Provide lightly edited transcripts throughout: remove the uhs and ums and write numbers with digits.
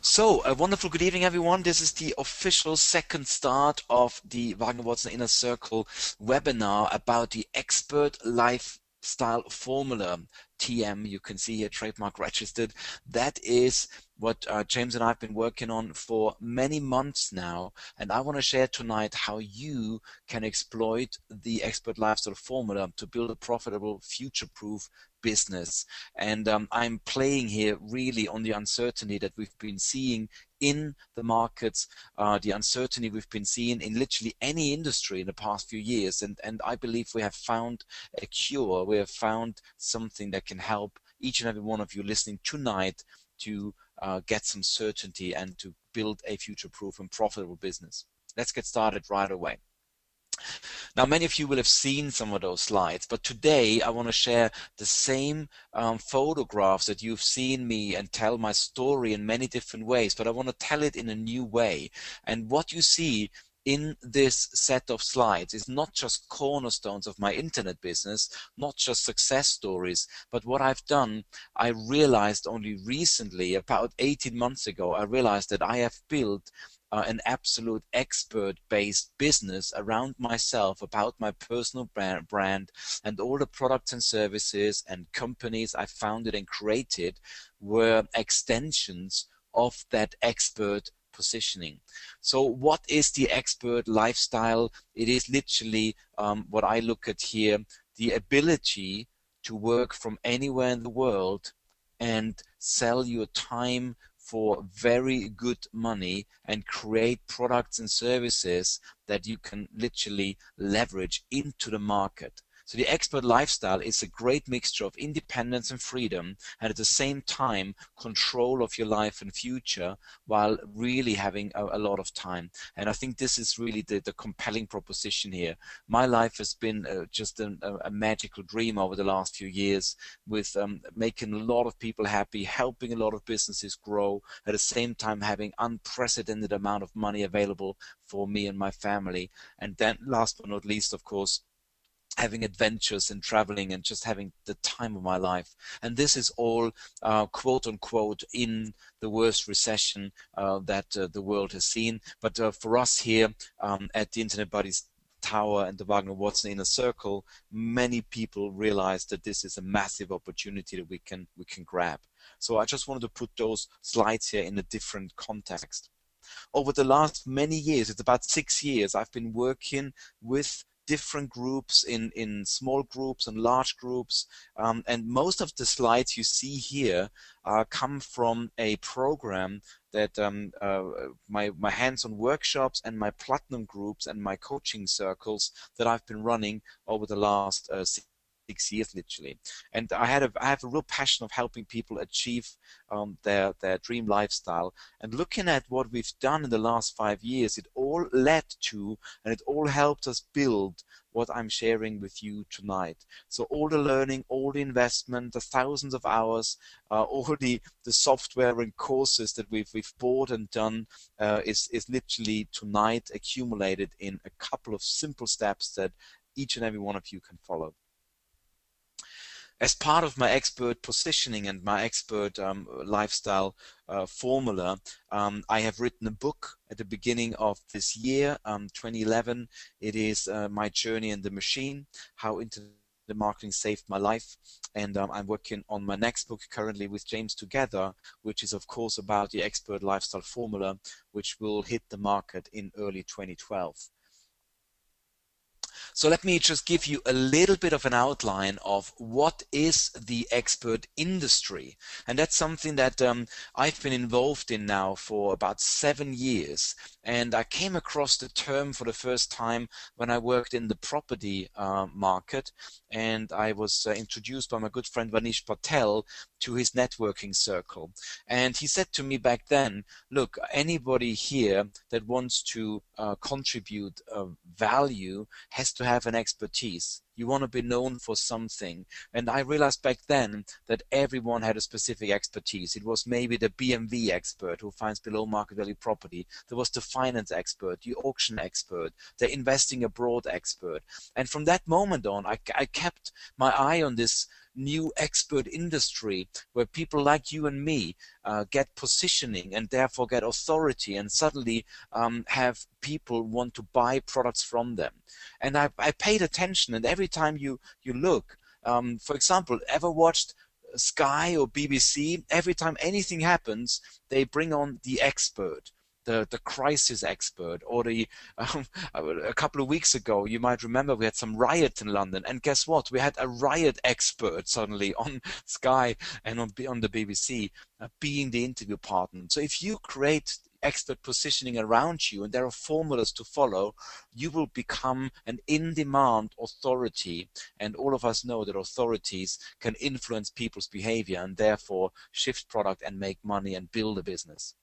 So, a wonderful good evening, everyone. This is the official second start of the Wagner Watson Inner Circle webinar about the Expert Lifestyle Formula. TM, you can see here, trademark registered. That is what James and I have been working on for many months now, and I want to share tonight how you can exploit the Expert Lifestyle Formula to build a profitable, future-proof business. And I'm playing here really on the uncertainty that we've been seeing in the markets, the uncertainty we've been seeing in literally any industry in the past few years. And I believe we have found a cure. We have found something that can help each and every one of you listening tonight to get some certainty and to build a future-proof and profitable business. Let's get started right away. Now, many of you will have seen some of those slides, but today I want to share the same photographs that you've seen me and tell my story in many different ways, but I want to tell it in a new way. And what you see in this set of slides is not just cornerstones of my internet business, not just success stories, but what I've done, I realized only recently, about 18 months ago, I realized that I have built an absolute expert-based business around myself, about my personal brand, and all the products and services and companies I founded and created were extensions of that expert positioning. So what is the expert lifestyle? It is literally what I look at here, the ability to work from anywhere in the world and sell your time for very good money and create products and services that you can literally leverage into the market. So the expert lifestyle is a great mixture of independence and freedom, and at the same time control of your life and future, while really having a lot of time. And I think this is really the compelling proposition here. My life has been just a magical dream over the last few years, with making a lot of people happy, helping a lot of businesses grow, at the same time having unprecedented amount of money available for me and my family. And then last but not least, of course, having adventures and traveling and just having the time of my life. And this is all quote unquote in the worst recession that the world has seen. But for us here at the Internet Buddies Tower and the Wagner Watson Inner Circle, many people realize that this is a massive opportunity that we can grab. So I just wanted to put those slides here in a different context. Over the last many years, it's about 6 years, I've been working with different groups in small groups and large groups, and most of the slides you see here come from a program that my hands-on workshops and my platinum groups and my coaching circles that I've been running over the last 6 years literally. And I have a real passion of helping people achieve their dream lifestyle. And looking at what we've done in the last 5 years, it all led to, and it all helped us build what I'm sharing with you tonight. So all the learning, all the investment, the thousands of hours, all the software and courses that we've bought and done is literally tonight accumulated in a couple of simple steps that each and every one of you can follow. As part of my expert positioning and my expert lifestyle formula, I have written a book at the beginning of this year, 2011. It is My Journey in the Machine, How Internet Marketing Saved My Life. And I'm working on my next book currently with James together, which is of course about the expert lifestyle formula, which will hit the market in early 2012. So let me just give you a little bit of an outline of what is the expert industry. And that's something that I've been involved in now for about 7 years. And I came across the term for the first time when I worked in the property market. And I was introduced by my good friend Vanish Patel to his networking circle. And he said to me back then, look, anybody here that wants to contribute value has to have an expertise. You want to be known for something. And I realized back then that everyone had a specific expertise. It was maybe the BMV expert who finds below market value property. There was the finance expert, the auction expert, the investing abroad expert. And from that moment on, I kept my eye on this new expert industry where people like you and me get positioning and therefore get authority, and suddenly have people want to buy products from them. And I paid attention, and every time you look, for example, ever watched Sky or BBC? Every time anything happens, they bring on the expert, the crisis expert, or a couple of weeks ago, you might remember we had some riot in London, and guess what? We had a riot expert suddenly on Sky and on the BBC being the interview partner. So if you create expert positioning around you and there are formulas to follow, you will become an in-demand authority, and all of us know that authorities can influence people's behavior and therefore shift product and make money and build a business.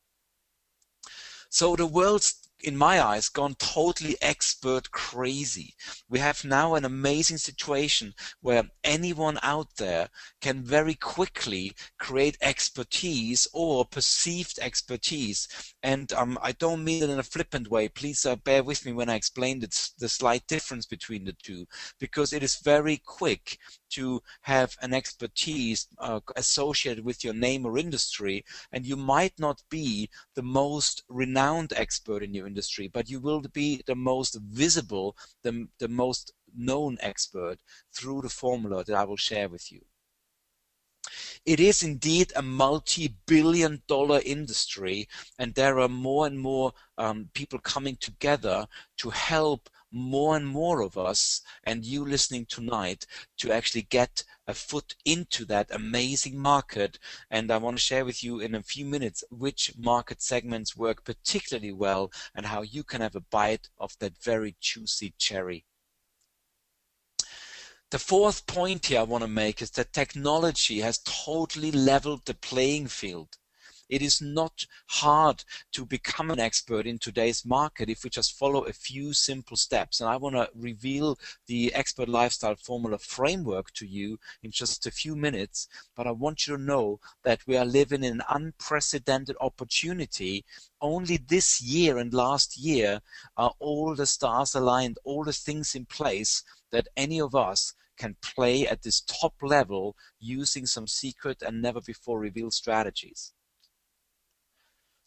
So the world's, in my eyes, gone totally expert crazy. We have now an amazing situation where anyone out there can very quickly create expertise or perceived expertise. And I don't mean it in a flippant way. Please bear with me when I explain the slight difference between the two, because it is very quick to have an expertise associated with your name or industry, and you might not be the most renowned expert in your industry, but you will be the most visible, the most known expert through the formula that I will share with you. It is indeed a multi-billion-dollar industry, and there are more and more people coming together to help more and more of us, and you listening tonight, to actually get a foot into that amazing market. And I want to share with you in a few minutes which market segments work particularly well and how you can have a bite of that very juicy cherry. The fourth point here I want to make is that technology has totally leveled the playing field. It is not hard to become an expert in today's market if we just follow a few simple steps. And I want to reveal the Expert Lifestyle Formula framework to you in just a few minutes. But I want you to know that we are living in an unprecedented opportunity. Only this year and last year are all the stars aligned, all the things in place that any of us can play at this top level using some secret and never before revealed strategies.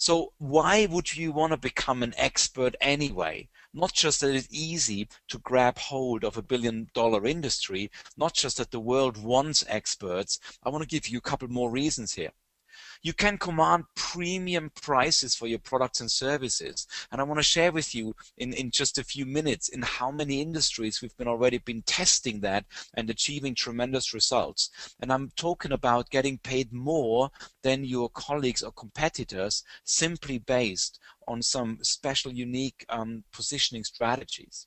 So why would you want to become an expert anyway? Not just that it's easy to grab hold of $1 billion industry, not just that the world wants experts. I want to give you a couple more reasons here. You can command premium prices for your products and services. And I want to share with you in just a few minutes in how many industries we've already been testing that and achieving tremendous results. And I'm talking about getting paid more than your colleagues or competitors simply based on some special, unique positioning strategies.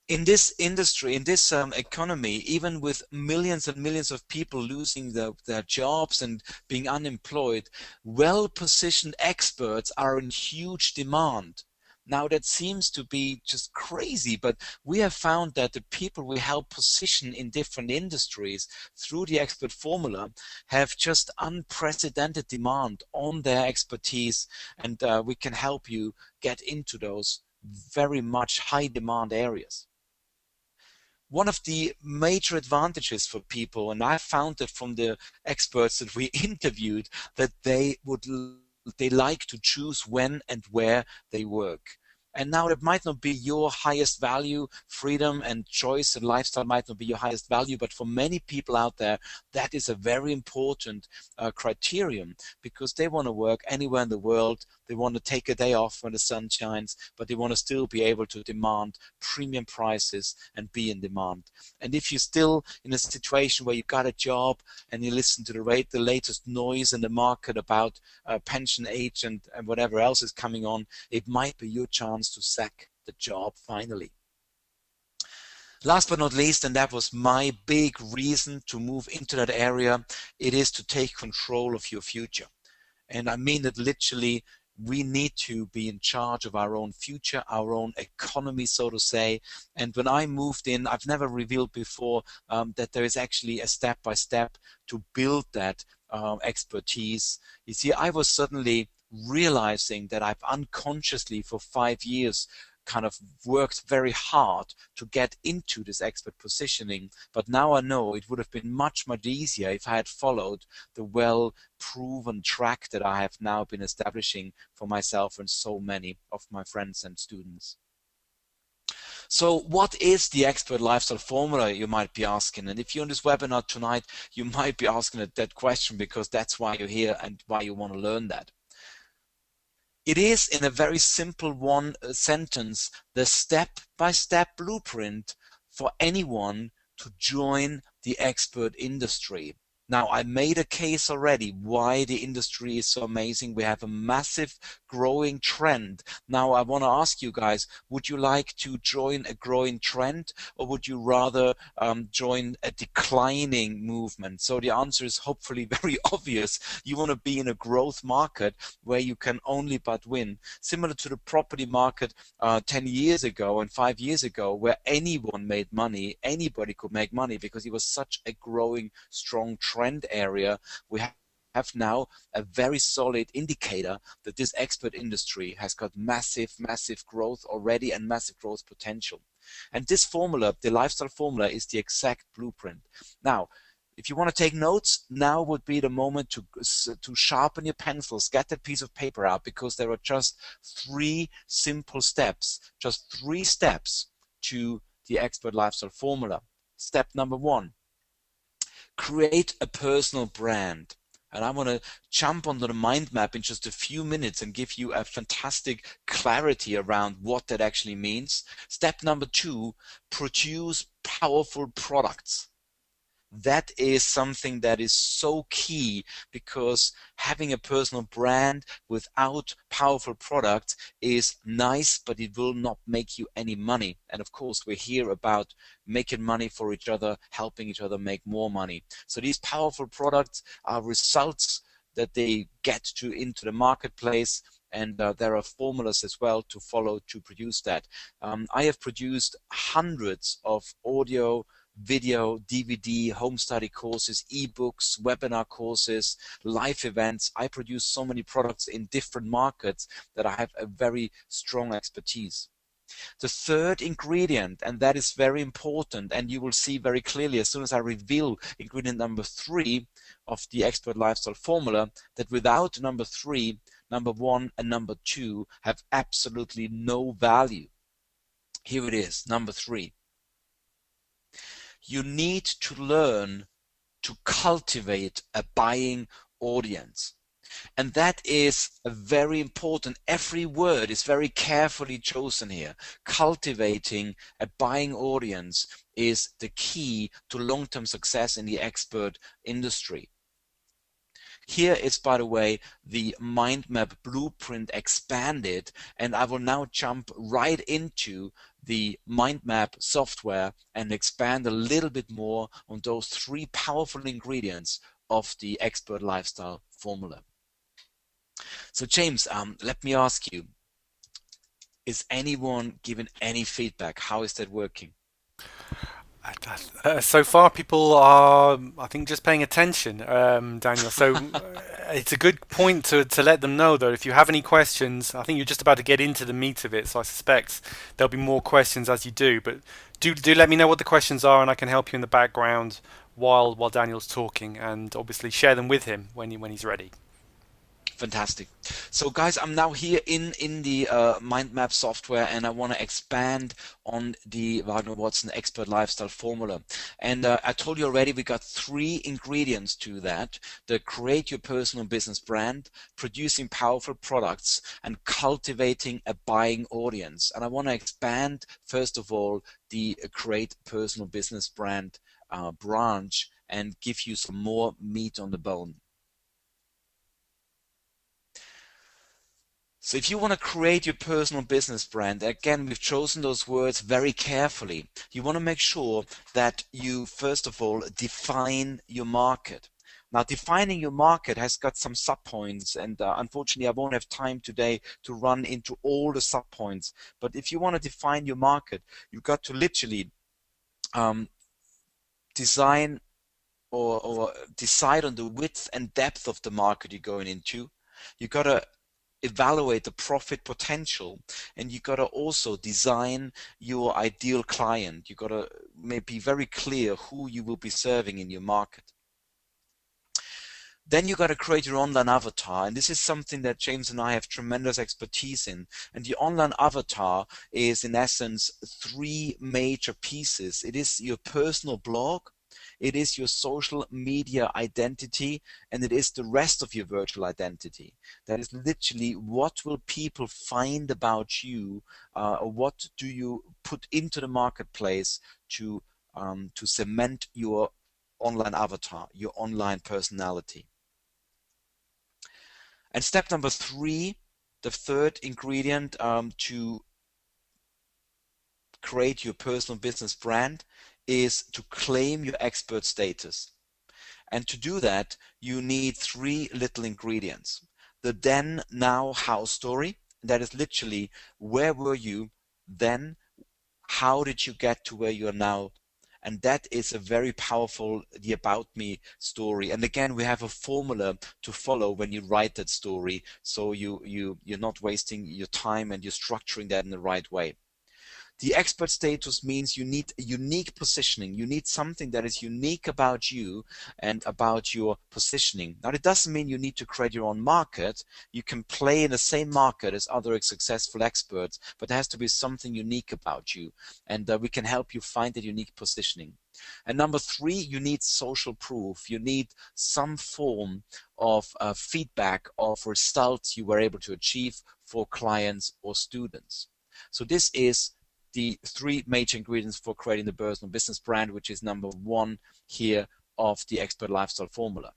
In this industry, in this economy, even with millions and millions of people losing their jobs and being unemployed, well-positioned experts are in huge demand. Now that seems to be just crazy, but we have found that the people we help position in different industries through the expert formula have just unprecedented demand on their expertise, and we can help you get into those very much high demand areas. One of the major advantages for people, and I found that from the experts that we interviewed, that they like to choose when and where they work. And now it might not be your highest value. Freedom and choice and lifestyle might not be your highest value, but for many people out there, that is a very important criterion, because they want to work anywhere in the world. They want to take a day off when the sun shines, but they want to still be able to demand premium prices and be in demand. And if you're still in a situation where you got a job and you listen to the latest noise in the market about pension age and whatever else is coming on, it might be your chance to sack the job finally. Last but not least, and that was my big reason to move into that area, it is to take control of your future. And I mean it literally. We need to be in charge of our own future, our own economy, so to say. And when I moved in, I've never revealed before that there is actually a step-by-step to build that expertise. You see, I was suddenly realizing that I've unconsciously for 5 years kind of worked very hard to get into this expert positioning, but now I know it would have been much, much easier if I had followed the well-proven track that I have now been establishing for myself and so many of my friends and students. So what is the expert lifestyle formula, you might be asking? And if you're on this webinar tonight, you might be asking that question because that's why you're here and why you want to learn that. It is, in a very simple one sentence, the step-by-step blueprint for anyone to join the expert industry. Now, I made a case already why the industry is so amazing. We have a massive growing trend. Now, I want to ask you guys, would you like to join a growing trend, or would you rather join a declining movement? So the answer is hopefully very obvious. You want to be in a growth market where you can only but win. Similar to the property market 10 years ago and 5 years ago, where anyone made money, anybody could make money because it was such a growing, strong trend area. We have now a very solid indicator that this expert industry has got massive, massive growth already and massive growth potential. And this formula, the lifestyle formula, is the exact blueprint. Now, if you want to take notes, now would be the moment to sharpen your pencils, get that piece of paper out, because there are just 3 simple steps, just 3 steps to the expert lifestyle formula. Step number 1. Create a personal brand. And I want to jump onto the mind map in just a few minutes and give you a fantastic clarity around what that actually means. Step number 2, produce powerful products. That is something that is so key, because having a personal brand without powerful products is nice, but it will not make you any money. And of course, we're here about making money for each other, helping each other make more money. So these powerful products are results that they get into the marketplace, and there are formulas as well to follow to produce that. I have produced hundreds of audio, video, DVD, home study courses, ebooks, webinar courses, live events. I produce so many products in different markets that I have a very strong expertise. The third ingredient, and that is very important, and you will see very clearly as soon as I reveal ingredient number 3 of the expert lifestyle formula, that without number 3, number 1 and number 2 have absolutely no value. Here it is, number 3. You need to learn to cultivate a buying audience. And that is a very important. Every word is very carefully chosen here. Cultivating a buying audience is the key to long-term success in the expert industry. Here is, by the way, the mind map blueprint expanded, and I will now jump right into the mind map software and expand a little bit more on those 3 powerful ingredients of the expert lifestyle formula. So James, let me ask you, is anyone giving any feedback? How is that working? So far, people are, I think, just paying attention, Daniel. So it's a good point to let them know, though. If you have any questions, I think you're just about to get into the meat of it. So I suspect there'll be more questions as you do. But do let me know what the questions are, and I can help you in the background while Daniel's talking, and obviously share them with him when he's ready. Fantastic. So guys, I'm now here in the mind map software, and I want to expand on the Wagner Watson expert lifestyle formula. And I told you already, we got 3 ingredients to that: the create your personal business brand, producing powerful products, and cultivating a buying audience. And I want to expand, first of all, the create personal business brand branch and give you some more meat on the bone. So if you want to create your personal business brand, again, we've chosen those words very carefully. You want to make sure that you, first of all, define your market. Now, defining your market has got some subpoints, and unfortunately, I won't have time today to run into all the subpoints. But if you want to define your market, you've got to literally design or decide on the width and depth of the market you're going into. You got to evaluate the profit potential, and you got to also design your ideal client. You got to be very clear who you will be serving in your market. Then you got to create your online avatar, and this is something that James and I have tremendous expertise in. And the online avatar is in essence three major pieces. It is your personal blog, it is your social media identity, and it is the rest of your virtual identity. That is literally what will people find about you, or what do you put into the marketplace to cement your online avatar, your online personality. And step number three, the third ingredient to create your personal business brand, is to claim your expert status. And to do that, you need three little ingredients. The then, now, how story. That is literally, where were you then? How did you get to where you are now? And that is a very powerful, the about me story. And again, we have a formula to follow when you write that story, so you're not wasting your time and you're structuring that in the right way. The expert status means you need a unique positioning. You need something that is unique about you and about your positioning. Now, it doesn't mean you need to create your own market. You can play in the same market as other successful experts, but there has to be something unique about you, and we can help you find that unique positioning. And number three, you need social proof. You need some form of feedback of results you were able to achieve for clients or students. So this is the three major ingredients for creating the personal business brand, which is number one here of the expert lifestyle formula.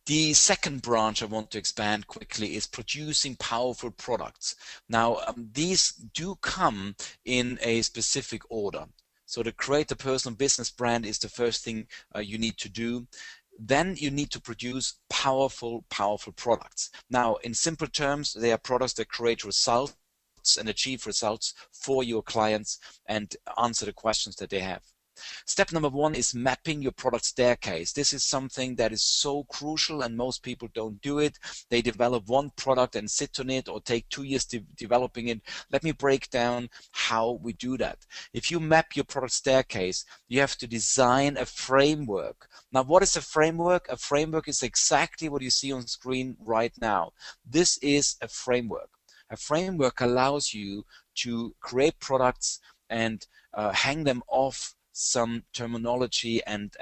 The second branch I want to expand quickly is producing powerful products. Now, these do come in a specific order. So to create the personal business brand is the first thing you need to do. Then you need to produce powerful products. Now, in simple terms, they are products that create results and achieve results for your clients and answer the questions that they have. Step number one is mapping your product staircase. This is something that is so crucial, and most people don't do it. They develop one product and sit on it, or take 2 years developing it. Let me break down how we do that. If you map your product staircase, you have to design a framework. Now, what is a framework? A framework is exactly what you see on screen right now. This is a framework. A framework allows you to create products and hang them off some terminology and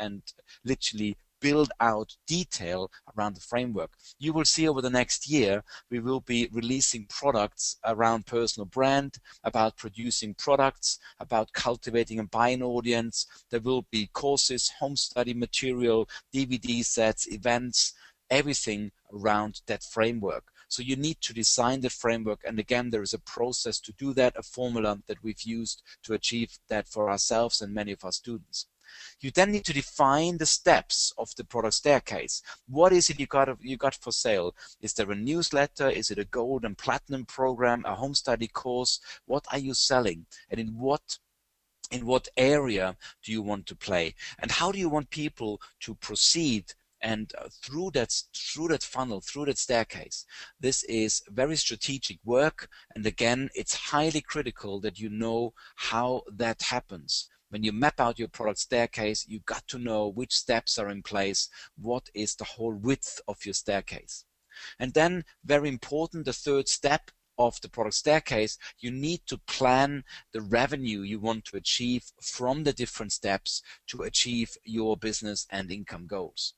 literally build out detail around the framework. You will see over the next year, we will be releasing products around personal brand, about producing products, about cultivating and buying audience. There will be courses, home study material, DVD sets, events, everything around that framework. So you need to design the framework, and again, there is a process to do that, a formula that we've used to achieve that for ourselves and many of our students. You then need to define the steps of the product staircase. What is it you got for sale? Is there a newsletter? Is it a gold and platinum program, a home study course? What are you selling, and in what area do you want to play, and how do you want people to proceed and through that funnel, through that staircase? This is very strategic work, and again, it's highly critical that you know how that happens. When you map out your product staircase, you got to know which steps are in place, what is the whole width of your staircase. And then, very important, the third step of the product staircase, you need to plan the revenue you want to achieve from the different steps to achieve your business and income goals.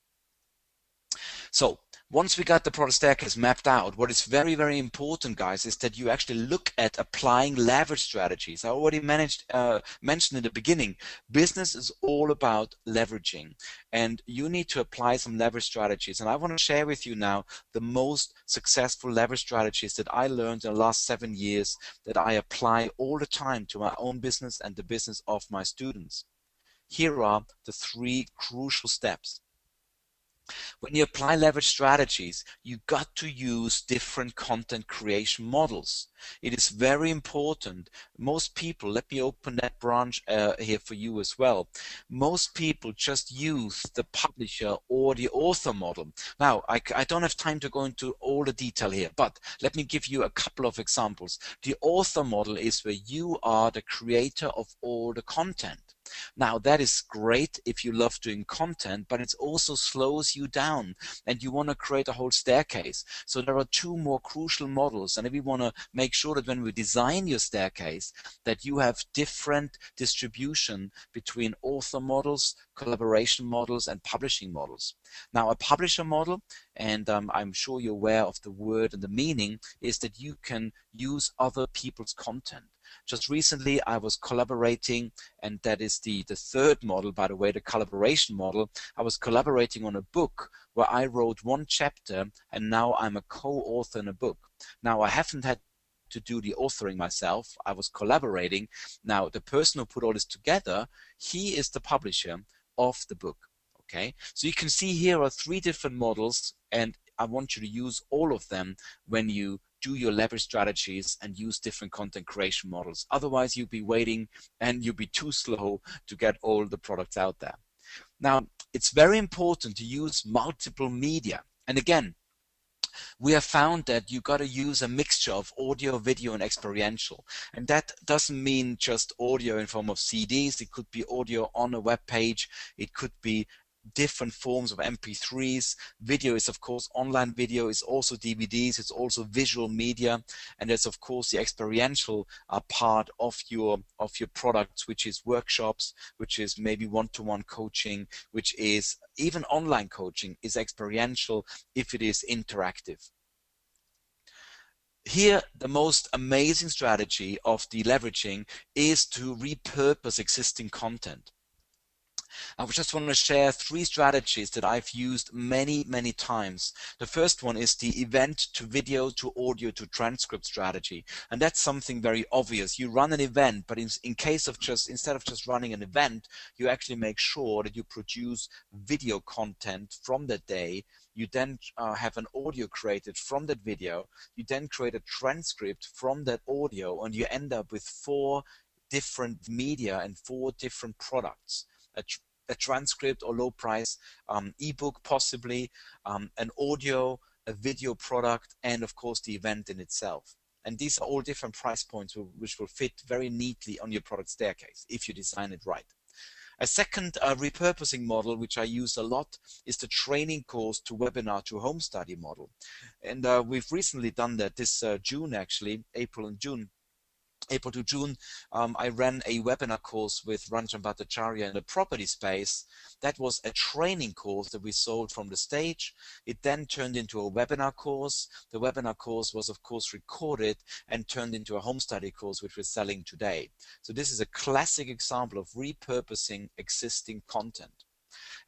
So once we got the product staircase mapped out, what is very, very important, guys, is that you actually look at applying leverage strategies. I already mentioned in the beginning, business is all about leveraging, and you need to apply some leverage strategies. And I want to share with you now the most successful leverage strategies that I learned in the last 7 years, that I apply all the time to my own business and the business of my students. Here are the 3 crucial steps. When you apply leverage strategies, you got to use different content creation models. It is very important. Most people, let me open that branch here for you as well. Most people just use the publisher or the author model. Now, I don't have time to go into all the detail here, but let me give you a couple of examples. The author model is where you are the creator of all the content. Now, that is great if you love doing content, but it also slows you down and you want to create a whole staircase. So there are two more crucial models, and we want to make sure that when we design your staircase, that you have different distribution between author models, collaboration models, and publishing models. Now, a publisher model, and I'm sure you're aware of the word and the meaning, is that you can use other people's content. Just recently, I was collaborating, and that is the third model, by the way, the collaboration model. I was collaborating on a book where I wrote one chapter, and now I'm a co-author in a book. Now, I haven't had to do the authoring myself. I was collaborating. Now, the person who put all this together, he is the publisher of the book. Okay, so you can see here are three different models, and I want you to use all of them when you do your leverage strategies and use different content creation models. Otherwise, you'll be waiting and you'll be too slow to get all the products out there. Now, it's very important to use multiple media. And again, we have found that you got to use a mixture of audio, video, and experiential. And that doesn't mean just audio in form of CDs. It could be audio on a web page. It could be different forms of MP3s. Video is, of course, online video. It's also DVDs. It's also visual media. And there's, of course, the experiential part of your products, which is workshops, which is maybe one-to-one coaching, which is even online coaching is experiential if it is interactive. Here, the most amazing strategy of deleveraging is to repurpose existing content. I just want to share three strategies that I've used many, many times. The first one is the event to video to audio to transcript strategy. And that's something very obvious. You run an event, but in case of instead of just running an event, you actually make sure that you produce video content from that day. You then have an audio created from that video. You then create a transcript from that audio, and you end up with 4 different media and 4 different products. A transcript or low price ebook possibly, an audio, a video product, and of course the event in itself. And these are all different price points which will fit very neatly on your product staircase if you design it right. A second repurposing model, which I use a lot, is the training course to webinar to home study model. And we've recently done that this June, actually, April to June, I ran a webinar course with Ranjan Bhattacharya in the property space. That was a training course that we sold from the stage. It then turned into a webinar course. The webinar course was, of course, recorded and turned into a home study course, which we're selling today. So this is a classic example of repurposing existing content.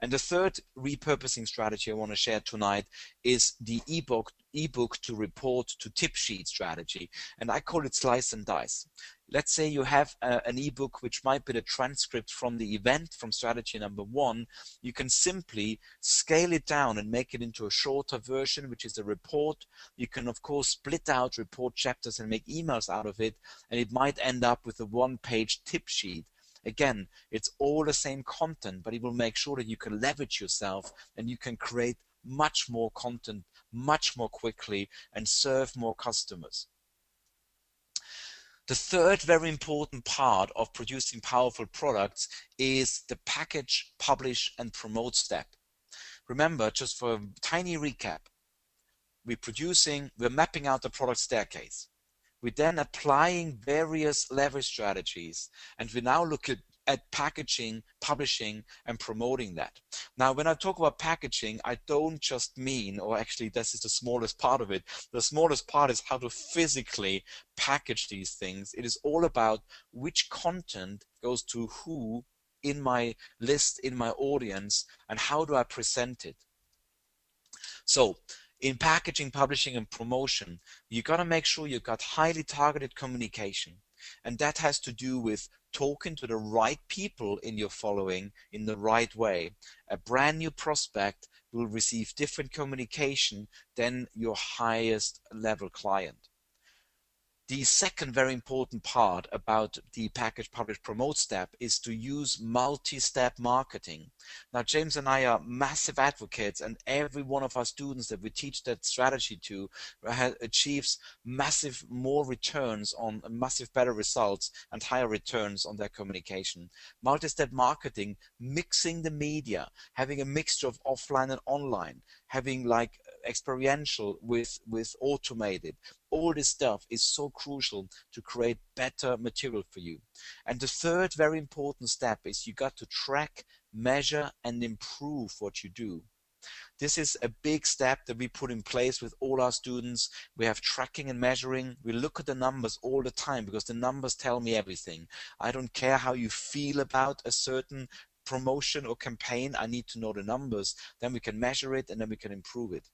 And the third repurposing strategy I want to share tonight is the ebook to report to tip sheet strategy. And I call it slice and dice. Let's say you have an ebook which might be the transcript from the event, from strategy number 1. You can simply scale it down and make it into a shorter version, which is a report. You can, of course, split out report chapters and make emails out of it, and it might end up with a 1-page tip sheet. Again, it's all the same content, but it will make sure that you can leverage yourself and you can create much more content much more quickly and serve more customers. The third very important part of producing powerful products is the package, publish, and promote step. Remember, just for a tiny recap, we're mapping out the product staircase. We're then applying various leverage strategies, and we now look at packaging, publishing, and promoting that. Now, when I talk about packaging, I don't just mean, or actually this is the smallest part of it, the smallest part is how to physically package these things. It is all about which content goes to who in my list, in my audience, and how do I present it. So, in packaging, publishing, and promotion, you got to make sure you've got highly targeted communication. And that has to do with talking to the right people in your following in the right way. A brand new prospect will receive different communication than your highest level client. The second very important part about the package publish promote step is to use multi-step marketing. Now, James and I are massive advocates, and every one of our students that we teach that strategy to achieves massive more returns on massive better results and higher returns on their communication. Multi-step marketing, mixing the media, having a mixture of offline and online, having like experiential with automated, all this stuff is so crucial to create better material for you. And the third very important step is you got to track, measure, and improve what you do. This is a big step that we put in place with all our students. We have tracking and measuring. We look at the numbers all the time because the numbers tell me everything. I don't care how you feel about a certain promotion or campaign. I need to know the numbers. Then we can measure it and then we can improve it.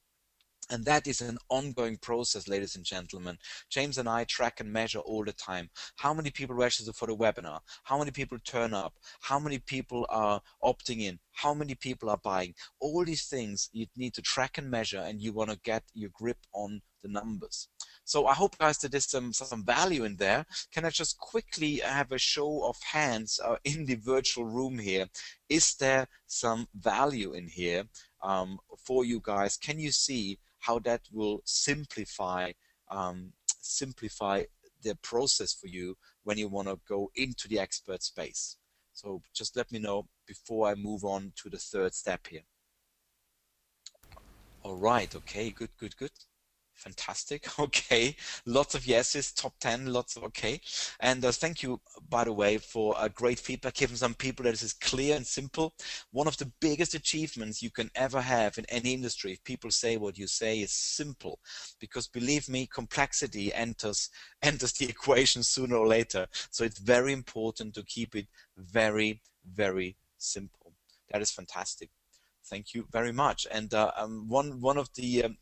And that is an ongoing process, ladies and gentlemen. James and I track and measure all the time. How many people register for the webinar? How many people turn up? How many people are opting in? How many people are buying? All these things you need to track and measure, and you want to get your grip on the numbers. So I hope, guys, that there's some value in there. Can I just quickly have a show of hands in the virtual room here? Is there some value in here for you guys? Can you see how that will simplify the process for you when you want to go into the expert space? So just let me know before I move on to the third step here. All right. Okay. Good. Fantastic. Okay. Lots of yeses, top 10, lots of okay. And thank you, by the way, for great feedback, giving some people that this is clear and simple. One of the biggest achievements you can ever have in any industry, if people say what you say is simple, because believe me, complexity enters the equation sooner or later. So it's very important to keep it very, very simple. That is fantastic. Thank you very much. And one of the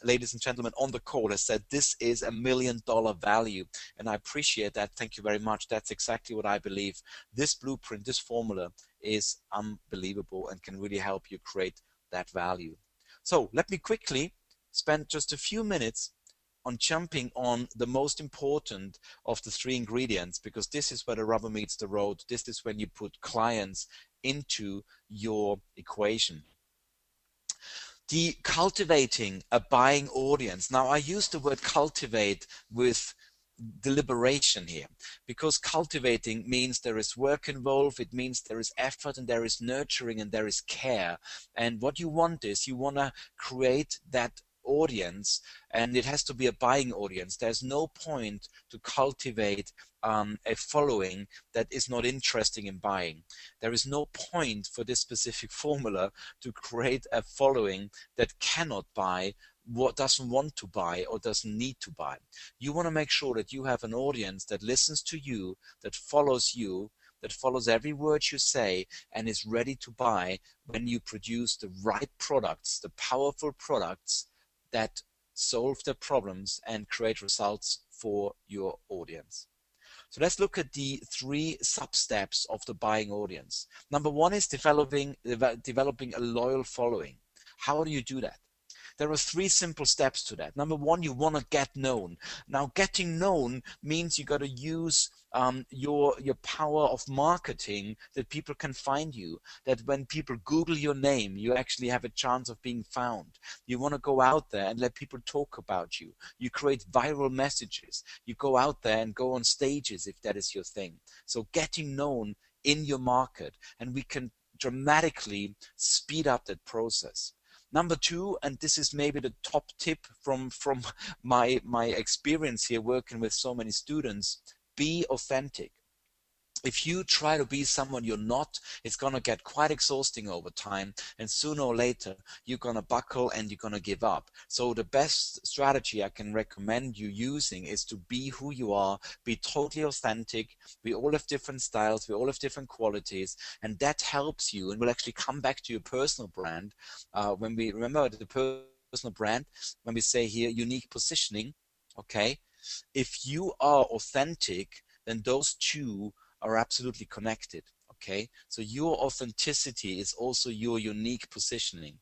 ladies and gentlemen on the call has said this is $1 million value, and I appreciate that. Thank you very much. That's exactly what I believe. This blueprint, this formula is unbelievable and can really help you create that value. So let me quickly spend just a few minutes on jumping on the most important of the three ingredients, because this is where the rubber meets the road. This is when you put clients into your equation. The cultivating a buying audience. Now, I use the word cultivate with deliberation here, because cultivating means there is work involved, it means there is effort, and there is nurturing, and there is care. And what you want is you want to create that audience, and it has to be a buying audience. There's no point to cultivate a following that is not interested in buying. There is no point for this specific formula to create a following that cannot buy, what doesn't want to buy or doesn't need to buy. You want to make sure that you have an audience that listens to you, that follows every word you say, and is ready to buy when you produce the right products, the powerful products that solve their problems and create results for your audience. So let's look at the three sub-steps of the buying audience. Number one is developing a loyal following. How do you do that? There are three simple steps to that. Number one, you want to get known. Now, getting known means you got to use your power of marketing, that people can find you, that when people Google your name, you actually have a chance of being found. You want to go out there and let people talk about you. You create viral messages. You go out there and go on stages if that is your thing. So getting known in your market, and we can dramatically speed up that process. Number two, and this is maybe the top tip from my experience here working with so many students, be authentic. If you try to be someone you're not, it's going to get quite exhausting over time, and sooner or later you're going to buckle and you're going to give up. So the best strategy I can recommend you using is to be who you are, be totally authentic. We all have different styles, we all have different qualities, and that helps you, and will actually come back to your personal brand. When we remember the personal brand, when we say here unique positioning, okay, if you are authentic, then those two are absolutely connected. Okay, so your authenticity is also your unique positioning.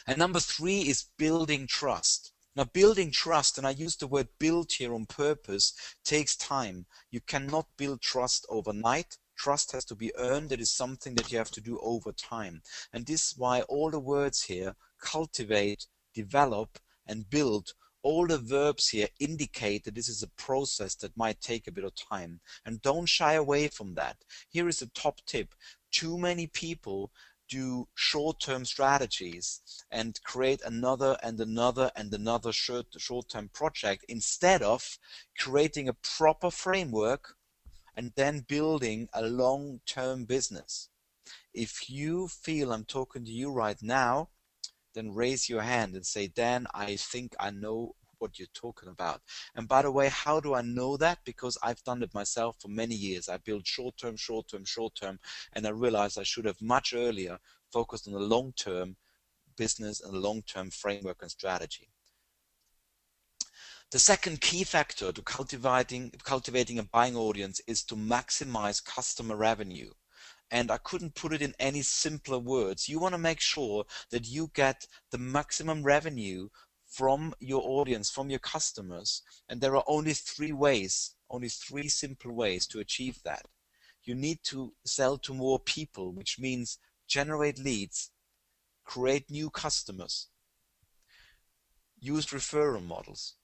And number three is building trust. Now, building trust, and I use the word build here on purpose, takes time. You cannot build trust overnight. Trust has to be earned. It is something that you have to do over time. And this is why all the words here, cultivate, develop, and build, all the verbs here indicate that this is a process that might take a bit of time. And don't shy away from that. Here is a top tip. Too many people do short-term strategies and create another and another and another short-term project instead of creating a proper framework and then building a long-term business. If you feel I'm talking to you right now, then raise your hand and say, Dan, I think I know what you're talking about. And by the way, how do I know that? Because I've done it myself for many years. I built short-term, short-term, short-term, and I realized I should have much earlier focused on the long-term business and the long-term framework and strategy. The second key factor to cultivating a buying audience is to maximize customer revenue. And I couldn't put it in any simpler words. You want to make sure that you get the maximum revenue from your audience, from your customers. And there are only three simple ways to achieve that. You need to sell to more people, which means generate leads, create new customers, use referral models.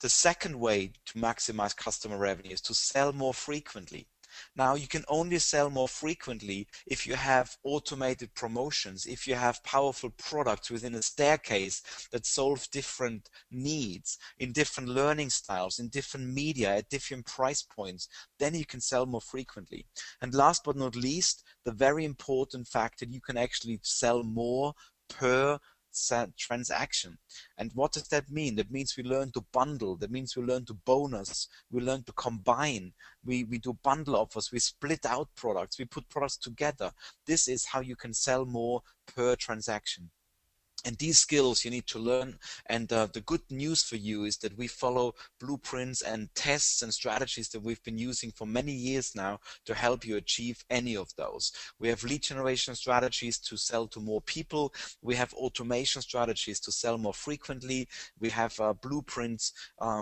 The second way to maximize customer revenue is to sell more frequently. Now, you can only sell more frequently if you have automated promotions, if you have powerful products within a staircase that solve different needs in different learning styles, in different media, at different price points. Then you can sell more frequently. And last but not least, the very important fact that you can actually sell more per transaction. And what does that mean? That means we learn to bundle. That means we learn to bonus. We learn to combine. We do bundle offers. We split out products. We put products together. This is how you can sell more per transaction. And these skills you need to learn. And the good news for you is that we follow blueprints and tests and strategies that we've been using for many years now to help you achieve any of those. We have lead generation strategies to sell to more people. We have automation strategies to sell more frequently. We have blueprints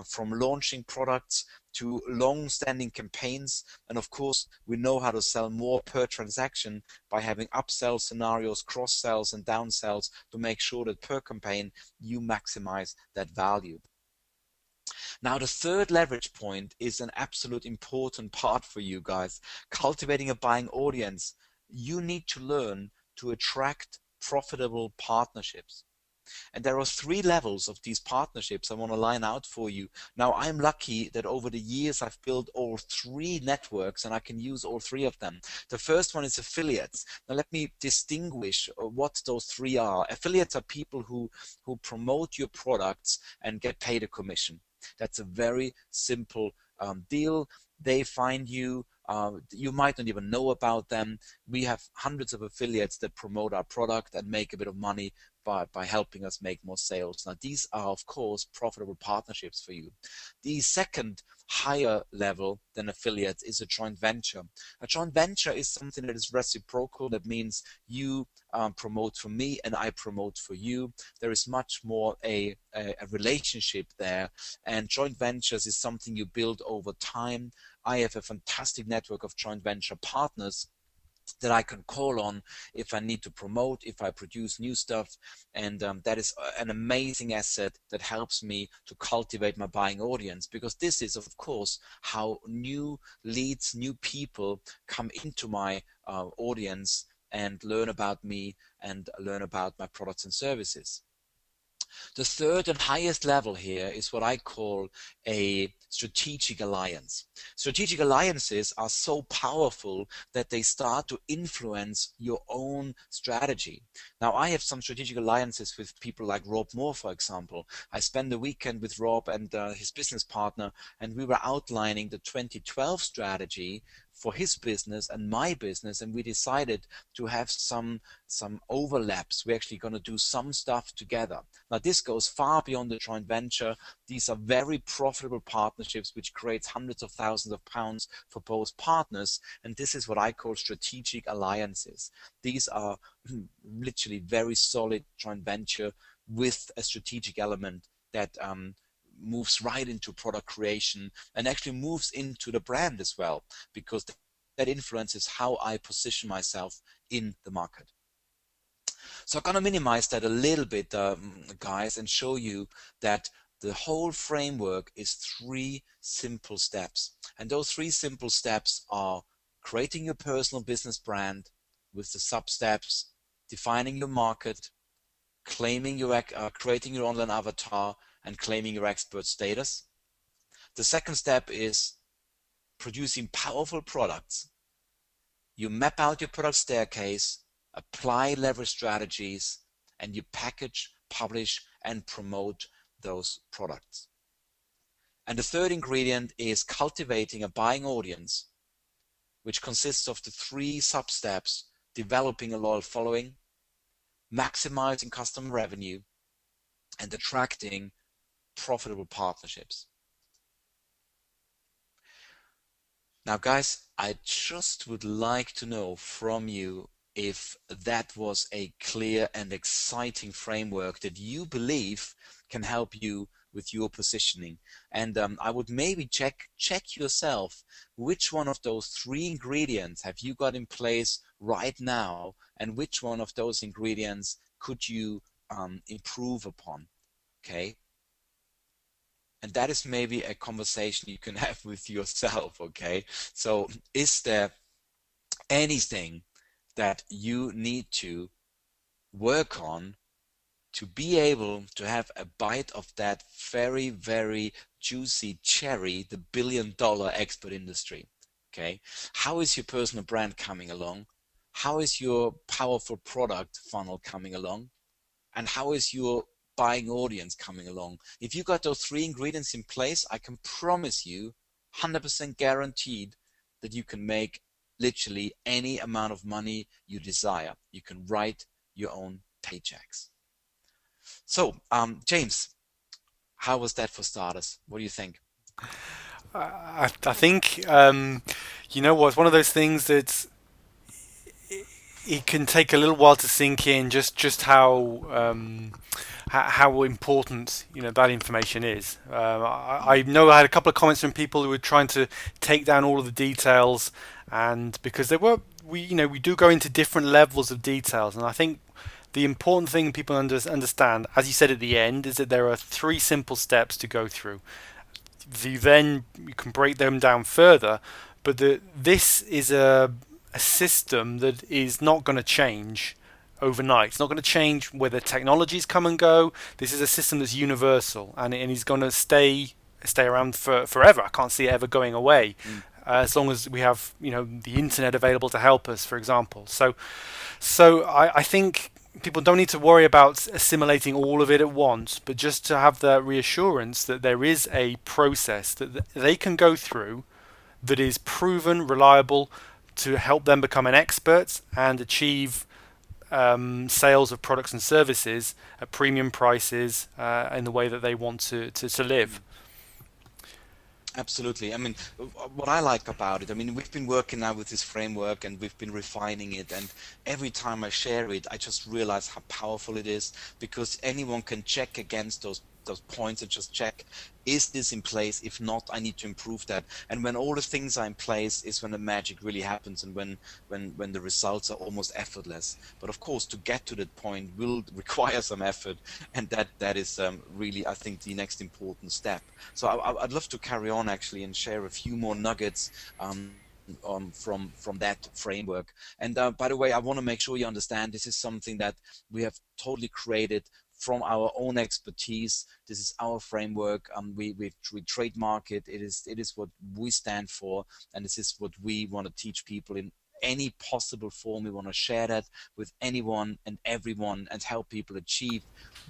from launching products to long-standing campaigns. And of course, we know how to sell more per transaction by having upsell scenarios, cross-sells and downsells to make sure that per campaign you maximize that value. Now, the third leverage point is an absolute important part for you guys. Cultivating a buying audience. You need to learn to attract profitable partnerships. And there are three levels of these partnerships I want to line out for you. Now, I'm lucky that over the years I've built all three networks and I can use all three of them. The first one is affiliates. Now, let me distinguish what those three are. Affiliates are people who promote your products and get paid a commission. That's a very simple deal. They find you. You might not even know about them. We have hundreds of affiliates that promote our product and make a bit of money by helping us make more sales. Now, these are, of course, profitable partnerships for you. The second higher level than affiliates is a joint venture. A joint venture is something that is reciprocal. That means you promote for me and I promote for you. There is much more a relationship there, and joint ventures is something you build over time. I have a fantastic network of joint venture partners that I can call on if I need to promote, if I produce new stuff, and that is an amazing asset that helps me to cultivate my buying audience, because this is, of course, how new leads, new people come into my audience and learn about me and learn about my products and services. The third and highest level here is what I call a strategic alliance. Strategic alliances are so powerful that they start to influence your own strategy. Now, I have some strategic alliances with people like Rob Moore, for example. I spent a weekend with Rob and his business partner, and we were outlining the 2012 strategy for his business and my business, and we decided to have some overlaps. We're actually going to do some stuff together. Now, this goes far beyond the joint venture. These are very profitable partnerships, which creates hundreds of thousands of pounds for both partners. And this is what I call strategic alliances. These are literally very solid joint venture with a strategic element that moves right into product creation and actually moves into the brand as well, because that influences how I position myself in the market. So I'm going to minimize that a little bit, guys, and show you that the whole framework is 3 simple steps. And those 3 simple steps are creating your personal business brand with the sub-steps, defining your market, claiming creating your online avatar, and claiming your expert status. The second step is producing powerful products. You map out your product staircase, apply leverage strategies, and you package, publish, and promote those products. And the third ingredient is cultivating a buying audience, which consists of the 3 sub-steps: developing a loyal following, maximizing customer revenue, and attracting profitable partnerships. Now, guys, I just would like to know from you if that was a clear and exciting framework that you believe can help you with your positioning. And I would maybe check yourself, which one of those 3 ingredients have you got in place right now, and which one of those ingredients could you improve upon. Okay, and that is maybe a conversation you can have with yourself. Okay, so is there anything that you need to work on to be able to have a bite of that very, very juicy cherry, the billion-dollar expert industry? Okay, how is your personal brand coming along? How is your powerful product funnel coming along? And how is your buying audience coming along? If you got those 3 ingredients in place, I can promise you 100% guaranteed that you can make literally any amount of money you desire. You can write your own paychecks. So, James, how was that for starters? What do you think? I think you know what, it's one of those things that it can take a little while to sink in just how important that information is. I know I had a couple of comments from people who were trying to take down all of the details, and because we do go into different levels of details, and I think the important thing people understand, as you said at the end, is that there are 3 simple steps to go through. You can break them down further, but this is a system that is not going to change overnight. It's not going to change whether technologies come and go. This is a system that's universal, and is going to stay around forever. I can't see it ever going away, as long as we have the internet available to help us, for example. So I think people don't need to worry about assimilating all of it at once, but just to have the reassurance that there is a process that they can go through that is proven, reliable, to help them become an expert and achieve sales of products and services at premium prices in the way that they want to live. Absolutely. I mean, what I like about it, I mean, we've been working now with this framework and we've been refining it, and every time I share it, I just realize how powerful it is, because anyone can check against those points and just check, is this in place? If not, I need to improve that. And when all the things are in place is when the magic really happens, and when the results are almost effortless. But of course, to get to that point will require some effort, and that is really, I think, the next important step. So I'd love to carry on actually and share a few more nuggets from that framework. And by the way, I want to make sure you understand this is something that we have totally created from our own expertise. This is our framework. We trademark it. It is what we stand for, and this is what we want to teach people in any possible form. We want to share that with anyone and everyone and help people achieve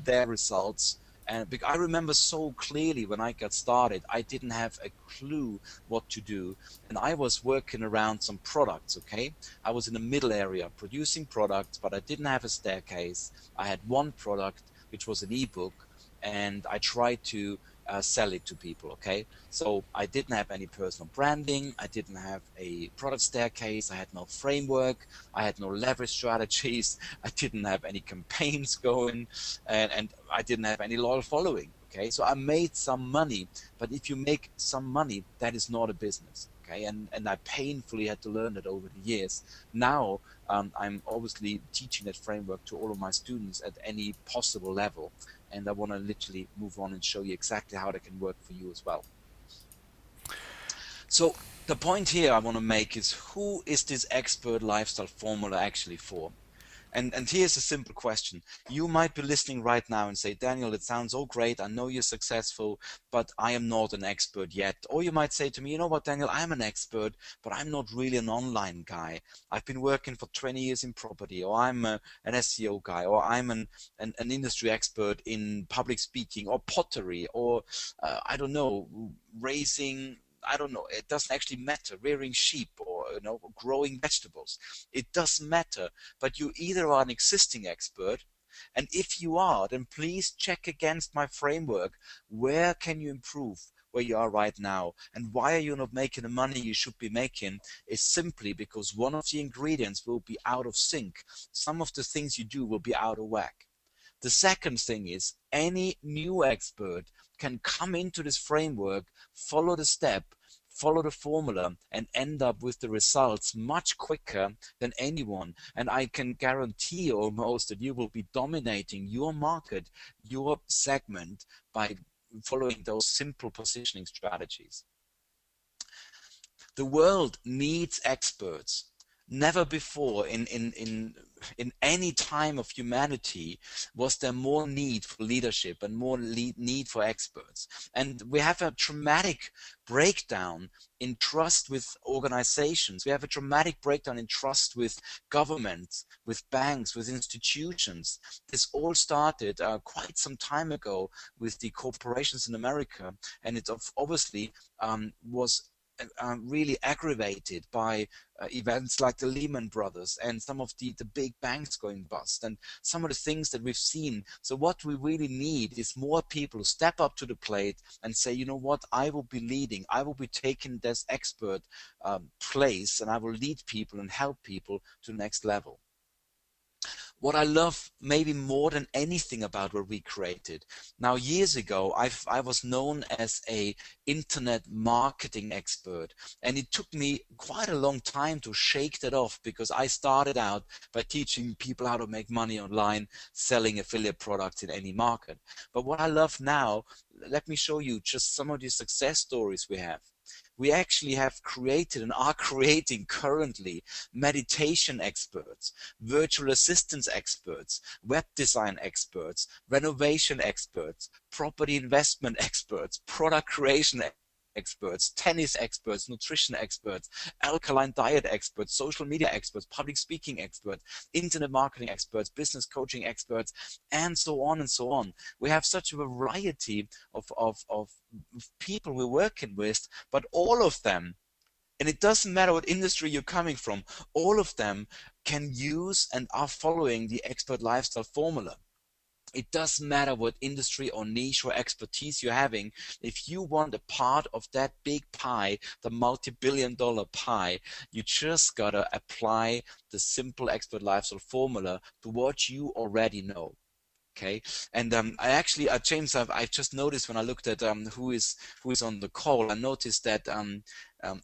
their results And I remember so clearly when I got started, I didn't have a clue what to do. And I was working around some products, okay? I was in the middle area producing products, but I didn't have a staircase. I had one product, which was an ebook, and I tried to sell it to people, okay? So I didn't have any personal branding. I didn't have a product staircase. I had no framework. I had no leverage strategies. I didn't have any campaigns going, and I didn't have any loyal following. Okay, so I made some money, but if you make some money, that is not a business. Okay, and I painfully had to learn that over the years. Now I'm obviously teaching that framework to all of my students at any possible level, and I want to literally move on and show you exactly how that can work for you as well. So the point here I want to make is, who is this expert lifestyle formula actually for? And here's a simple question. You might be listening right now and say, Daniel, it sounds all great. I know you're successful, but I am not an expert yet. Or you might say to me, you know what, Daniel, I'm an expert, but I'm not really an online guy. I've been working for 20 years in property, or I'm an SEO guy, or I'm an industry expert in public speaking or pottery, or I don't know, raising, I don't know, it doesn't actually matter, rearing sheep, or growing vegetables. It doesn't matter, but you either are an existing expert, and if you are, then please check against my framework. Where can you improve where you are right now? And why are you not making the money you should be making? Is simply because one of the ingredients will be out of sync. Some of the things you do will be out of whack. The second thing is, any new expert can come into this framework, follow the step, follow the formula, and end up with the results much quicker than anyone. And I can guarantee almost that you will be dominating your market, your segment, by following those simple positioning strategies. The world needs experts. Never before in any time of humanity was there more need for leadership and more need for experts. And we have a dramatic breakdown in trust with organizations. We have a dramatic breakdown in trust with governments, with banks, with institutions. This all started quite some time ago with the corporations in America, and it obviously was really aggravated by events like the Lehman Brothers and some of the big banks going bust and some of the things that we've seen. So what we really need is more people who step up to the plate and say, you know what, I will be leading, I will be taking this expert place, and I will lead people and help people to the next level. What I love maybe more than anything about what we created. Now, years ago, I was known as a internet marketing expert, and it took me quite a long time to shake that off, because I started out by teaching people how to make money online, selling affiliate products in any market. But what I love now, let me show you just some of the success stories we have. We actually have created and are creating currently meditation experts, virtual assistance experts, web design experts, renovation experts, property investment experts, product creation experts, tennis experts, nutrition experts, alkaline diet experts, social media experts, public speaking experts, internet marketing experts, business coaching experts, and so on and so on. We have such a variety of people we're working with, but all of them, and it doesn't matter what industry you're coming from, all of them can use and are following the expert lifestyle formula. It doesn't matter what industry or niche or expertise you're having. If you want a part of that big pie, the multi-billion-dollar pie, you just gotta apply the simple expert lifestyle formula to what you already know. Okay, and I actually, James, I've just noticed when I looked at who is on the call, I noticed that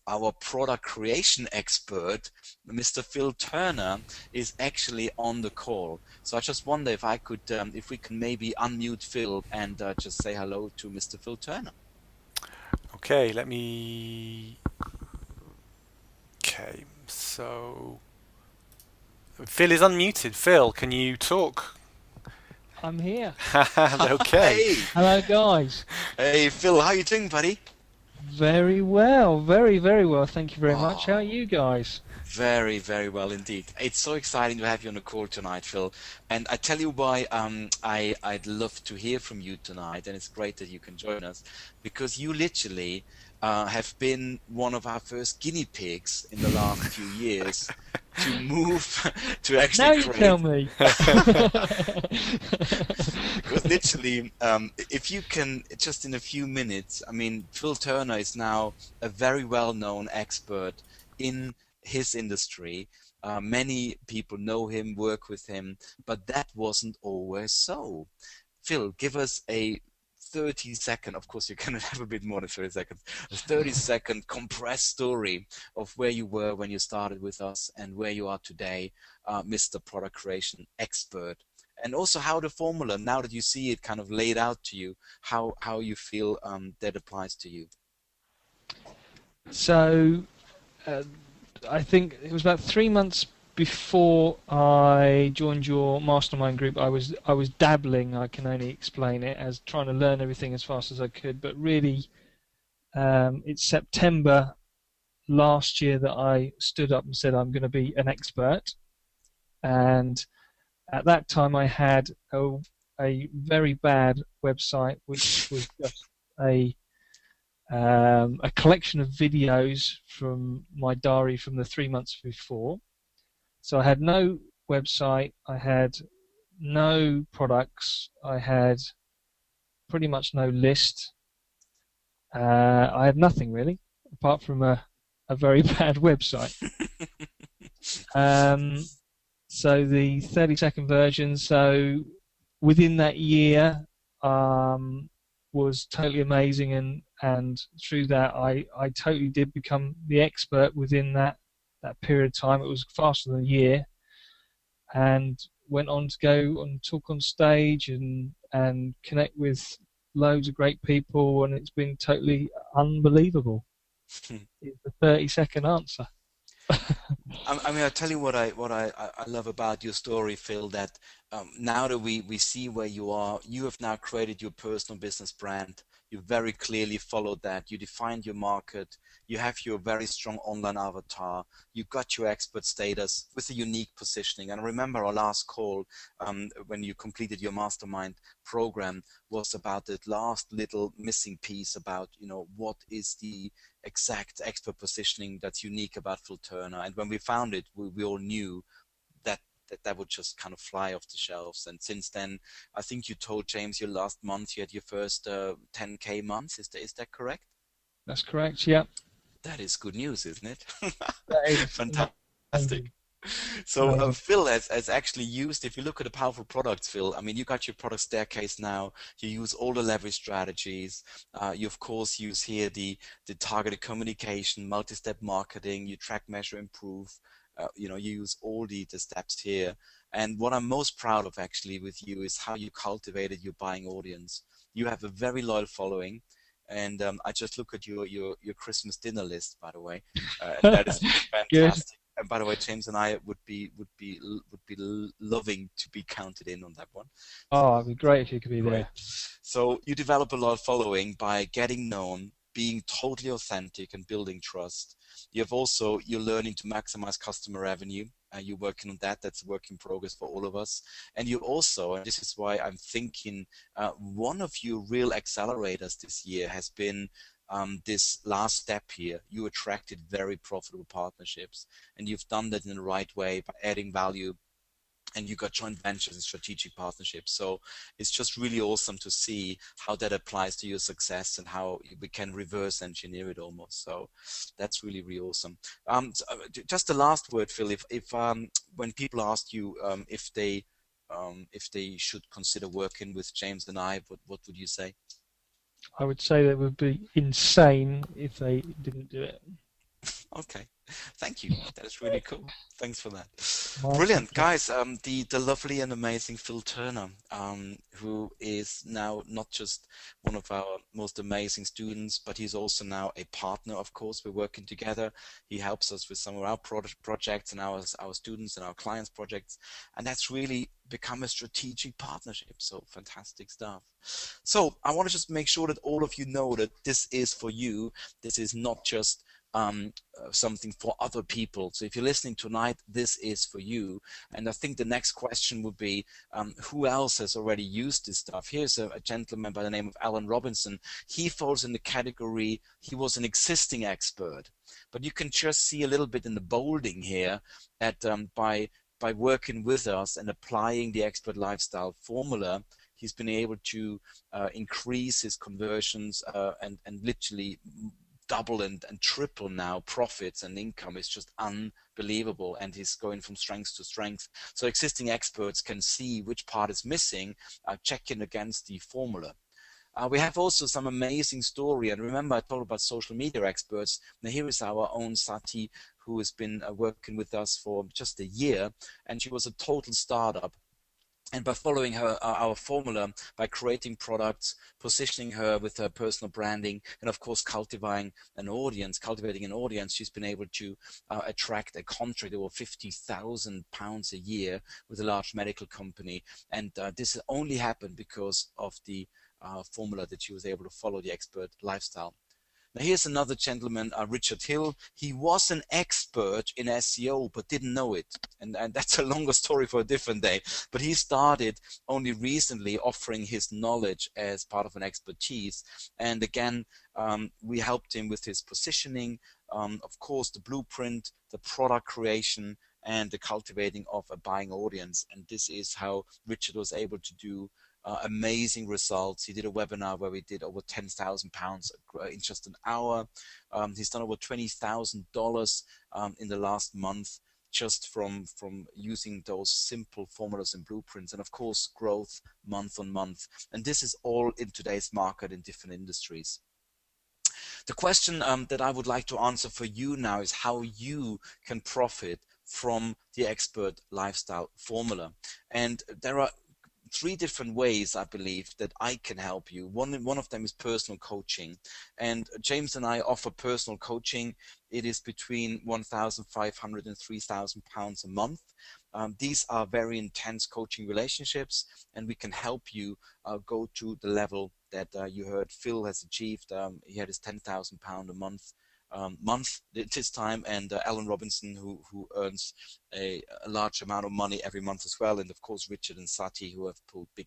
our product creation expert, Mr. Phil Turner, is actually on the call. So I just wonder if I could, if we can maybe unmute Phil and just say hello to Mr. Phil Turner. Okay, let me. Okay, so Phil is unmuted. Phil, can you talk? I'm here. Okay. Hey, Hello, guys. hey, Phil, how you doing, buddy? Very well, very, very well. Thank you very much. How are Oh, you guys? very, very well indeed. It's so exciting to have you on the call tonight, Phil. And I tell you why I'd love to hear from you tonight, and it's great that you can join us because you literally have been one of our first guinea pigs in the last few years to move to actually Now you tell create. me. Because literally, if you can, just in a few minutes, I mean, Phil Turner is now a very well-known expert in his industry. Many people know him, work with him, but that wasn't always so. Phil, give us a 30-second, of course, you cannot have a bit more than 30 seconds, a 30-second compressed story of where you were when you started with us and where you are today, Mr. Product Creation Expert. And also how the formula, now that you see it kind of laid out to you, how you feel that applies to you. So, uh, I think it was about 3 months before I joined your mastermind group. I was dabbling. I can only explain it as trying to learn everything as fast as I could. But really, it's September last year that I stood up and said I'm going to be an expert. And at that time, I had a very bad website, which was just a a collection of videos from my diary from the 3 months before. So I had no website, I had no products, I had pretty much no list. I had nothing really, apart from a very bad website. Um, so the 30-second version, so within that year, was totally amazing, and through that I totally did become the expert within that period of time. It was faster than a year, and went on to go and talk on stage and connect with loads of great people, and it's been totally unbelievable. It's the 30-second answer. I mean, I tell you what I love about your story, Phil, that now that we see where you are, you have now created your personal business brand. You very clearly followed that. You defined your market. You have your very strong online avatar. You got your expert status with a unique positioning. And I remember our last call when you completed your mastermind program was about that last little missing piece about, what is the exact expert positioning that's unique about Phil Turner. And when we found it, we all knew that, that would just kind of fly off the shelves. And since then, I think you told James your last month you had your first 10K month. Is that correct? That's correct. Yeah, That is good news, isn't it? that is Fantastic. amazing. So Amazing. Phil has actually used, if you look at the powerful products, Phil, I mean, you got your product staircase now. You use all the leverage strategies. You, of course, use here the targeted communication, multi-step marketing. You track, measure, improve. You use all the steps here. And what I'm most proud of actually with you is how you cultivated your buying audience. You have a very loyal following. And I just look at your Christmas dinner list, by the way, and that is Good. fantastic. And by the way, James and I would be loving to be counted in on that one. So Oh, it'd be great if you could be great. there. So you develop a lot of following by getting known, being totally authentic, and building trust. You're learning to maximize customer revenue. You're working on that. That's a work in progress for all of us. And you also, and this is why I'm thinking, one of your real accelerators this year has been this last step here. You attracted very profitable partnerships, and you've done that in the right way by adding value, and you got joint ventures and strategic partnerships. So it's just really awesome to see how that applies to your success and how we can reverse engineer it almost. So that's really, really awesome. Just the last word, Phil. If when people ask you if they should consider working with James and I, what would you say? I would say that would be insane if they didn't do it. Okay, thank you. That is really cool. Thanks for that. My Brilliant, pleasure. guys. The lovely and amazing Phil Turner, who is now not just one of our most amazing students, but he's also now a partner. Of course, we're working together. He helps us with some of our projects and our students and our clients' projects, and that's really become a strategic partnership. So fantastic stuff. So I want to just make sure that all of you know that this is for you. This is not just something for other people. So if you're listening tonight, this is for you. And I think the next question would be, who else has already used this stuff? Here's a gentleman by the name of Alan Robinson. He falls in the category, he was an existing expert. But you can just see a little bit in the bolding here that by working with us and applying the expert lifestyle formula, he's been able to increase his conversions and literally double and triple now profits and income. Is just unbelievable, and he's going from strength to strength. So existing experts can see which part is missing, checking against the formula. We have also some amazing story, and remember I told about social media experts. Now here is our own Sati, who has been working with us for just a year, and she was a total startup. And by following our formula, by creating products, positioning her with her personal branding, and of course cultivating an audience, she's been able to attract a contract over £50,000 a year with a large medical company. And this only happened because of the formula that she was able to follow, the expert lifestyle. Now here's another gentleman, Richard Hill. He was an expert in SEO, but didn't know it. And that's a longer story for a different day. But he started only recently offering his knowledge as part of an expertise. And again, we helped him with his positioning, of course, the blueprint, the product creation, and the cultivating of a buying audience. And this is how Richard was able to do amazing results. He did a webinar where we did over £10,000 in just an hour. He's done over $20,000 in the last month just from using those simple formulas and blueprints, and of course growth month on month. And this is all in today's market in different industries. The question that I would like to answer for you now is how you can profit from the expert lifestyle formula. And there are three different ways, I believe, that I can help you. One of them is personal coaching. And James and I offer personal coaching. It is between £1,500 and £3,000 a month. These are very intense coaching relationships, and we can help you go to the level that you heard Phil has achieved. He had his £10,000 a month this time, and Alan Robinson, who earns a large amount of money every month as well, and of course Richard and Sati, who have pulled big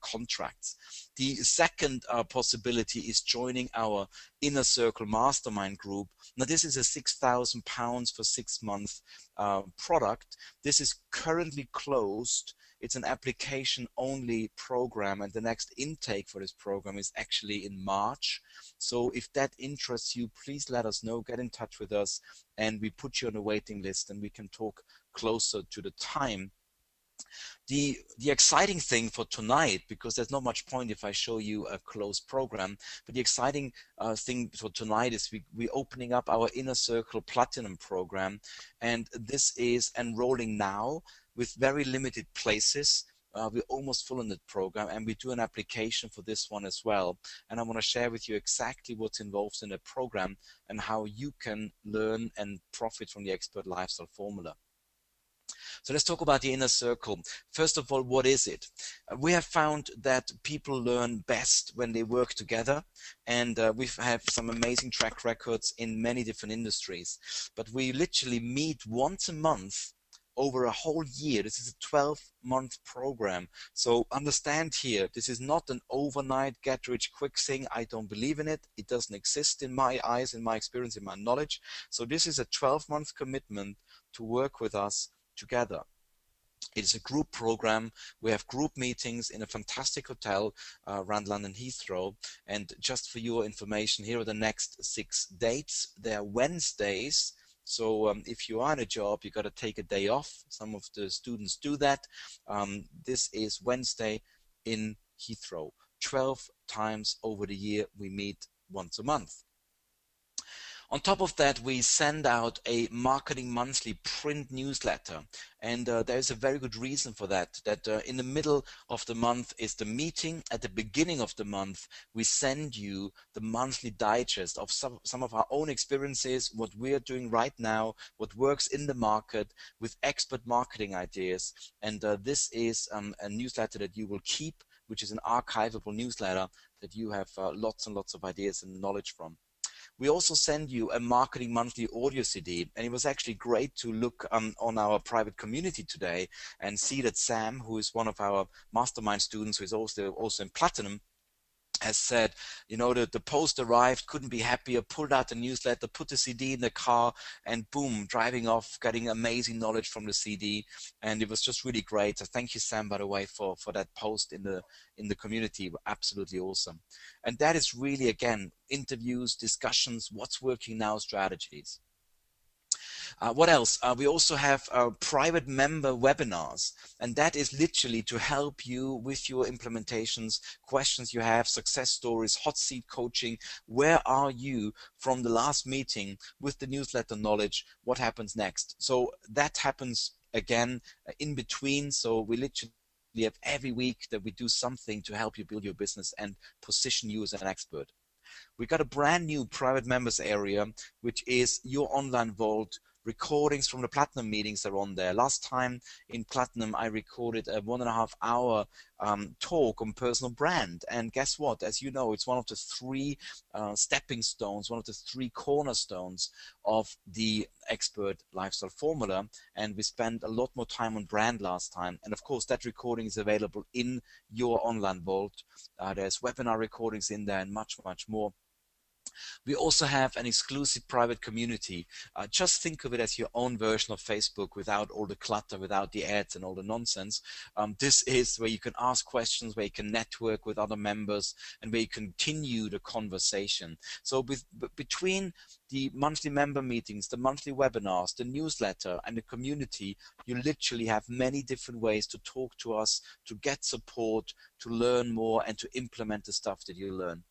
contracts. The second possibility is joining our Inner Circle Mastermind group. Now this is a £6,000 for 6 month product. This is currently closed. It's an application-only program, and the next intake for this program is actually in March. So if that interests you, please let us know, get in touch with us, and we put you on a waiting list, and we can talk closer to the time. The exciting thing for tonight, because there's not much point if I show you a closed program, but the exciting thing for tonight is we're opening up our Inner Circle Platinum program, and this is enrolling now with very limited places. We're almost full in the program, and we do an application for this one as well. And I want to share with you exactly what's involved in the program and how you can learn and profit from the expert lifestyle formula. So let's talk about the Inner Circle. First of all, what is it? We have found that people learn best when they work together, and we've had some amazing track records in many different industries. But we literally meet once a month over a whole year. This is a 12-month program. So understand here, this is not an overnight get-rich-quick thing. I don't believe in it. It doesn't exist in my eyes, in my experience, in my knowledge. So this is a 12-month commitment to work with us together. It is a group program. We have group meetings in a fantastic hotel around London Heathrow. And just for your information, here are the next 6 dates. They're Wednesdays. So if you are in a job, you got to take a day off. Some of the students do that. This is Wednesday in Heathrow. 12 times over the year we meet once a month. On top of that, we send out a Marketing Monthly print newsletter. And there's a very good reason for that, in the middle of the month is the meeting. At the beginning of the month, we send you the monthly digest of some of our own experiences, what we're doing right now, what works in the market with expert marketing ideas. And this is a newsletter that you will keep, which is an archivable newsletter that you have lots and lots of ideas and knowledge from. We also send you a Marketing Monthly audio CD, and it was actually great to look on our private community today and see that Sam, who is one of our mastermind students, who is also in Platinum, has said, you know, the post arrived, couldn't be happier, pulled out the newsletter, put the CD in the car, and boom, driving off, getting amazing knowledge from the CD. And it was just really great. So thank you, Sam, by the way, for that post in the community. Absolutely awesome. And that is really, again, interviews, discussions, what's working now, strategies. What else? We also have private member webinars, and that is literally to help you with your implementations, questions you have, success stories, hot seat coaching. Where are you from the last meeting with the newsletter knowledge? What happens next? So that happens again in between. So we literally have every week that we do something to help you build your business and position you as an expert. We got a brand new private members area, which is your online vault. Recordings from the Platinum meetings are on there. Last time in Platinum, I recorded a 1.5 hour talk on personal brand. And guess what? As you know, it's one of the 3 stepping stones, one of the 3 cornerstones of the Expert Lifestyle Formula. And we spent a lot more time on brand last time. And of course, that recording is available in your online vault. There's webinar recordings in there and much, much more. We also have an exclusive private community. Just think of it as your own version of Facebook without all the clutter, without the ads and all the nonsense. This is where you can ask questions, where you can network with other members, and where you continue the conversation. So between the monthly member meetings, the monthly webinars, the newsletter, and the community, you literally have many different ways to talk to us, to get support, to learn more, and to implement the stuff that you learn.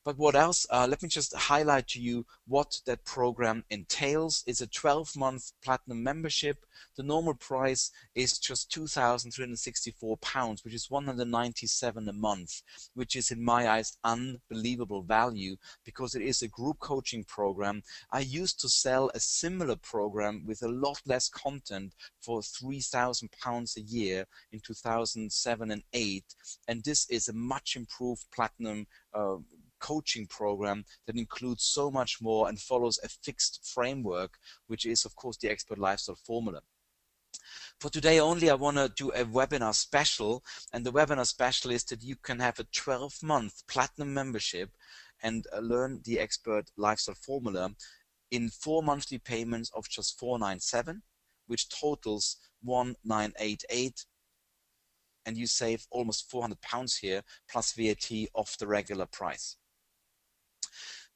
But what else? Let me just highlight to you what that program entails. It's a 12-month platinum membership. The normal price is just £2,364, which is $197 a month, which is in my eyes unbelievable value because it is a group coaching program. I used to sell a similar program with a lot less content for £3,000 a year in 2007 and 8, and this is a much improved platinum coaching program that includes so much more and follows a fixed framework, which is of course the Expert Lifestyle Formula. For today only, I want to do a webinar special, and the webinar special is that you can have a 12-month platinum membership and learn the Expert Lifestyle Formula in 4 monthly payments of just $497, which totals $1988, and you save almost £400 here plus VAT off the regular price.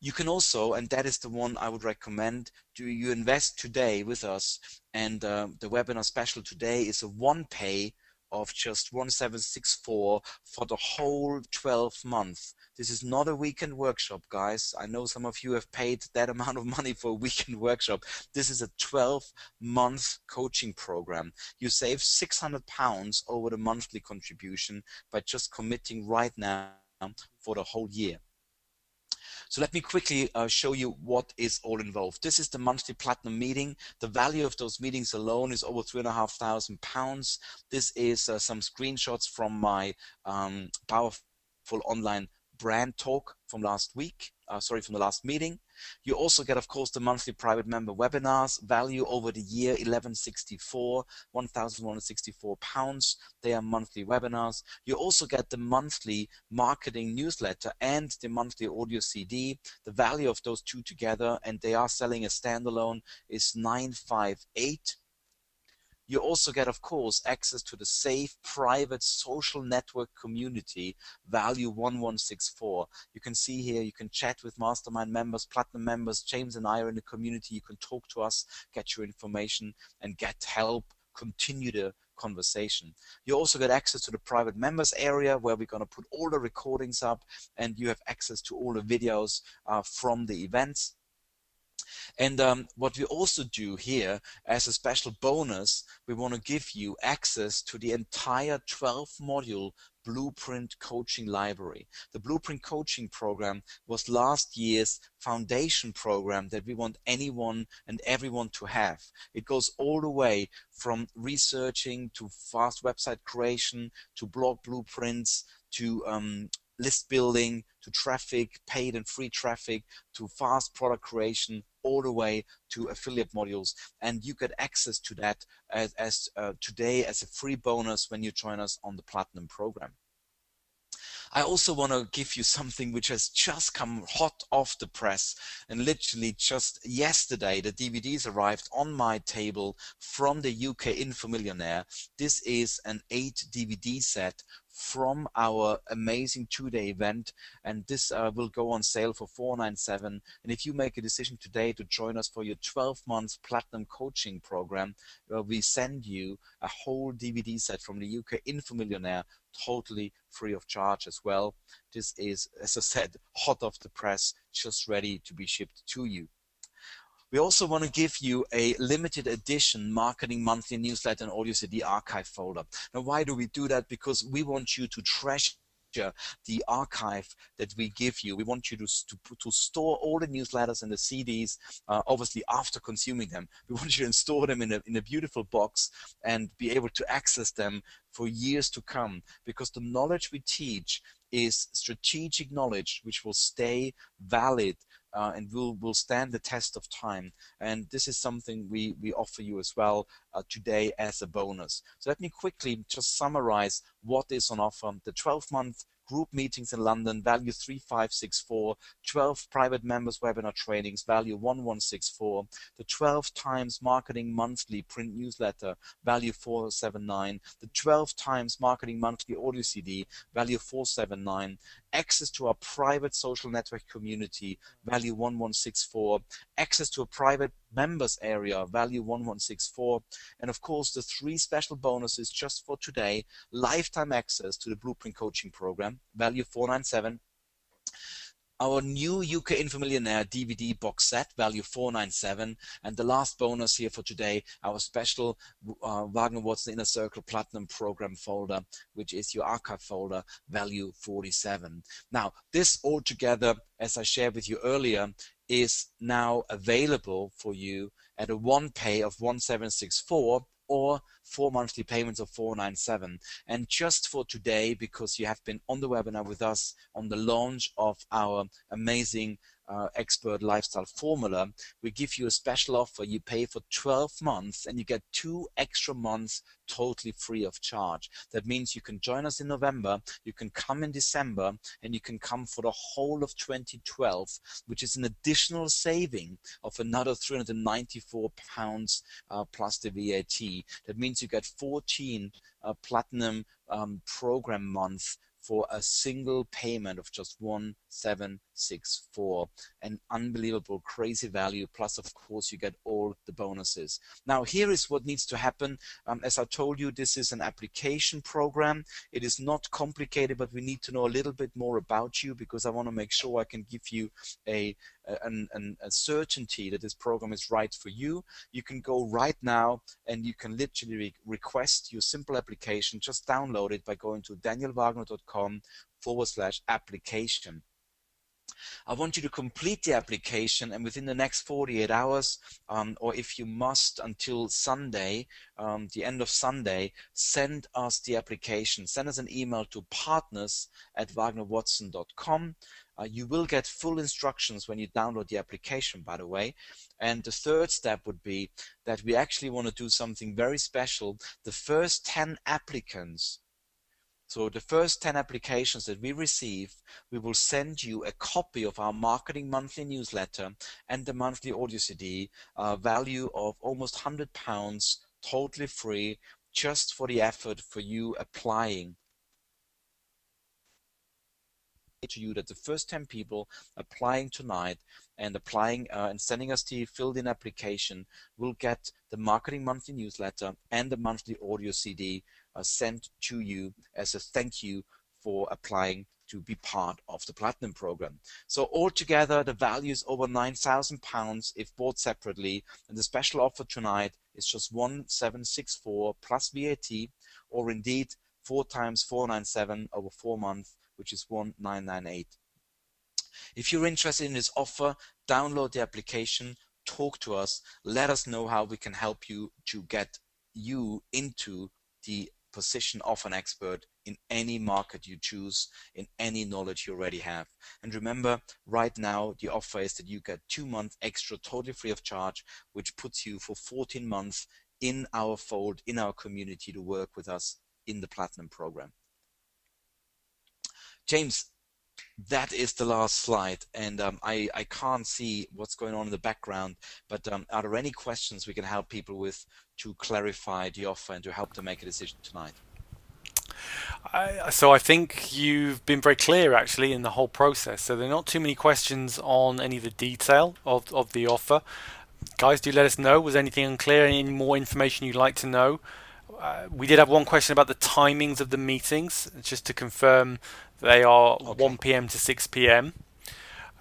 You can also, and that is the one I would recommend, do you invest today with us, and the webinar special today is a one pay of just $1,764 for the whole 12 months. This is not a weekend workshop, guys. I know some of you have paid that amount of money for a weekend workshop. This is a 12-month coaching program. You save £600 over the monthly contribution by just committing right now for the whole year. So let me quickly show you what is all involved. This is the monthly platinum meeting. The value of those meetings alone is over £3,500. This is some screenshots from my powerful online brand talk from last week, from the last meeting. You also get, of course, the monthly private member webinars, value over the year £1,164. They are monthly webinars. You also get the monthly marketing newsletter and the monthly audio CD. The value of those two together, and they are selling a standalone, is $958. You also get, of course, access to the safe, private, social network community, value 1164. You can see here, you can chat with mastermind members, platinum members. James and I are in the community. You can talk to us, get your information, and get help, continue the conversation. You also get access to the private members area where we're going to put all the recordings up, and you have access to all the videos from the events. And what we also do here as a special bonus, we want to give you access to the entire 12-module Blueprint coaching library. The Blueprint coaching program was last year's foundation program that we want anyone and everyone to have. It goes all the way from researching to fast website creation to blog blueprints to list building to traffic, paid and free traffic, to fast product creation, all the way to affiliate modules. And you get access to that as today as a free bonus when you join us on the Platinum program. I also want to give you something which has just come hot off the press, and literally just yesterday the DVDs arrived on my table from the UK Infomillionaire. This is an 8 DVD set from our amazing 2-day event, and this will go on sale for $497. And if you make a decision today to join us for your 12-month Platinum coaching program, we send you a whole DVD set from the UK Infomillionaire totally free of charge as well. This is, as I said, hot off the press, just ready to be shipped to you. We also want to give you a limited edition Marketing Monthly newsletter and audio CD archive folder. Now, why do we do that? Because we want you to treasure the archive that we give you. We want you to store all the newsletters and the CDs, obviously after consuming them. We want you to store them in a beautiful box and be able to access them for years to come, because the knowledge we teach is strategic knowledge which will stay valid and will stand the test of time. And this is something we offer you as well today as a bonus. So let me quickly just summarize what is on offer. The 12-month group meetings in London, value 3564, 12 private members webinar trainings, value 1164, the 12 times marketing monthly print newsletter, value 479, the 12 times marketing monthly audio CD, value 479, access to our private social network community, value 1164, access to a private members area, value 1164, and of course the 3 special bonuses just for today: lifetime access to the Blueprint coaching program, value 497, our new UK Infomillionaire DVD box set, value 497, and the last bonus here for today, our special Wagner Watson Inner Circle Platinum Program folder, which is your archive folder, value 47. Now, this all together, as I shared with you earlier, is now available for you at a one pay of 1764 or 4 monthly payments of 497. And just for today, because you have been on the webinar with us on the launch of our amazing expert lifestyle formula, we give you a special offer. You pay for 12 months and you get 2 extra months totally free of charge. That means you can join us in November, you can come in December, and you can come for the whole of 2012, which is an additional saving of another £394 plus the VAT. That means you get 14 platinum program months for a single payment of just 1764. An unbelievable, crazy value. Plus, of course, you get all the bonuses. Now, here is what needs to happen. As I told you, this is an application program. It is not complicated, but we need to know a little bit more about you, because I want to make sure I can give you a certainty that this program is right for you. You can go right now and you can literally request your simple application. Just download it by going to danielwagner.com/application. I want you to complete the application, and within the next 48 hours, or if you must until Sunday, the end of Sunday, send us the application. Send us an email to partners@wagnerwatson.com. You will get full instructions when you download the application, by the way. And the third step would be that we actually want to do something very special. The first 10 applicants, so the first 10 applications that we receive, we will send you a copy of our Marketing Monthly newsletter and the monthly audio CD, value of almost £100, totally free, just for the effort for you applying. To you that the first 10 people applying tonight and applying and sending us the filled-in application will get the Marketing Monthly newsletter and the monthly audio CD sent to you as a thank you for applying to be part of the Platinum program. So altogether, the value is over £9,000 if bought separately, and the special offer tonight is just 1764 plus VAT, or indeed 4 times 497 over 4 months, which is 1998. If you're interested in this offer, download the application, talk to us, let us know how we can help you to get you into the position of an expert in any market you choose, in any knowledge you already have. And remember, right now the offer is that you get 2 months extra totally free of charge, which puts you for 14 months in our fold, in our community, to work with us in the Platinum program. James, that is the last slide, and I can't see what's going on in the background, but are there any questions we can help people with to clarify the offer and to help them make a decision tonight? So I think you've been very clear actually in the whole process. So there are not too many questions on any of the detail of the offer. Guys, do let us know. Was anything unclear? Any more information you'd like to know? We did have one question about the timings of the meetings, just to confirm they are Okay. 1 p.m. to 6 p.m.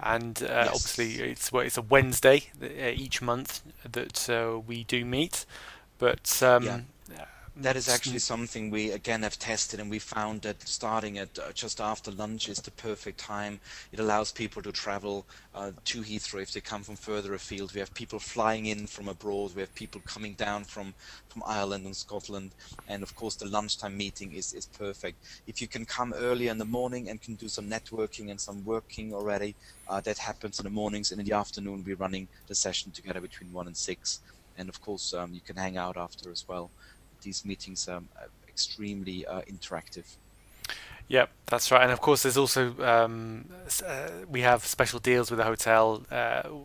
And Yes. obviously it's a Wednesday each month that we do meet. But Yeah. That is actually something we again have tested, and we found that starting at just after lunch is the perfect time. It allows people to travel to Heathrow if they come from further afield. We have people flying in from abroad. We have people coming down from Ireland and Scotland, and of course the lunchtime meeting is perfect. If you can come early in the morning and can do some networking and some working already, that happens in the mornings, and in the afternoon we're running the session together between 1 and 6, and of course you can hang out after as well. These meetings are extremely interactive. Yep, that's right. And of course, there's also we have special deals with the hotel.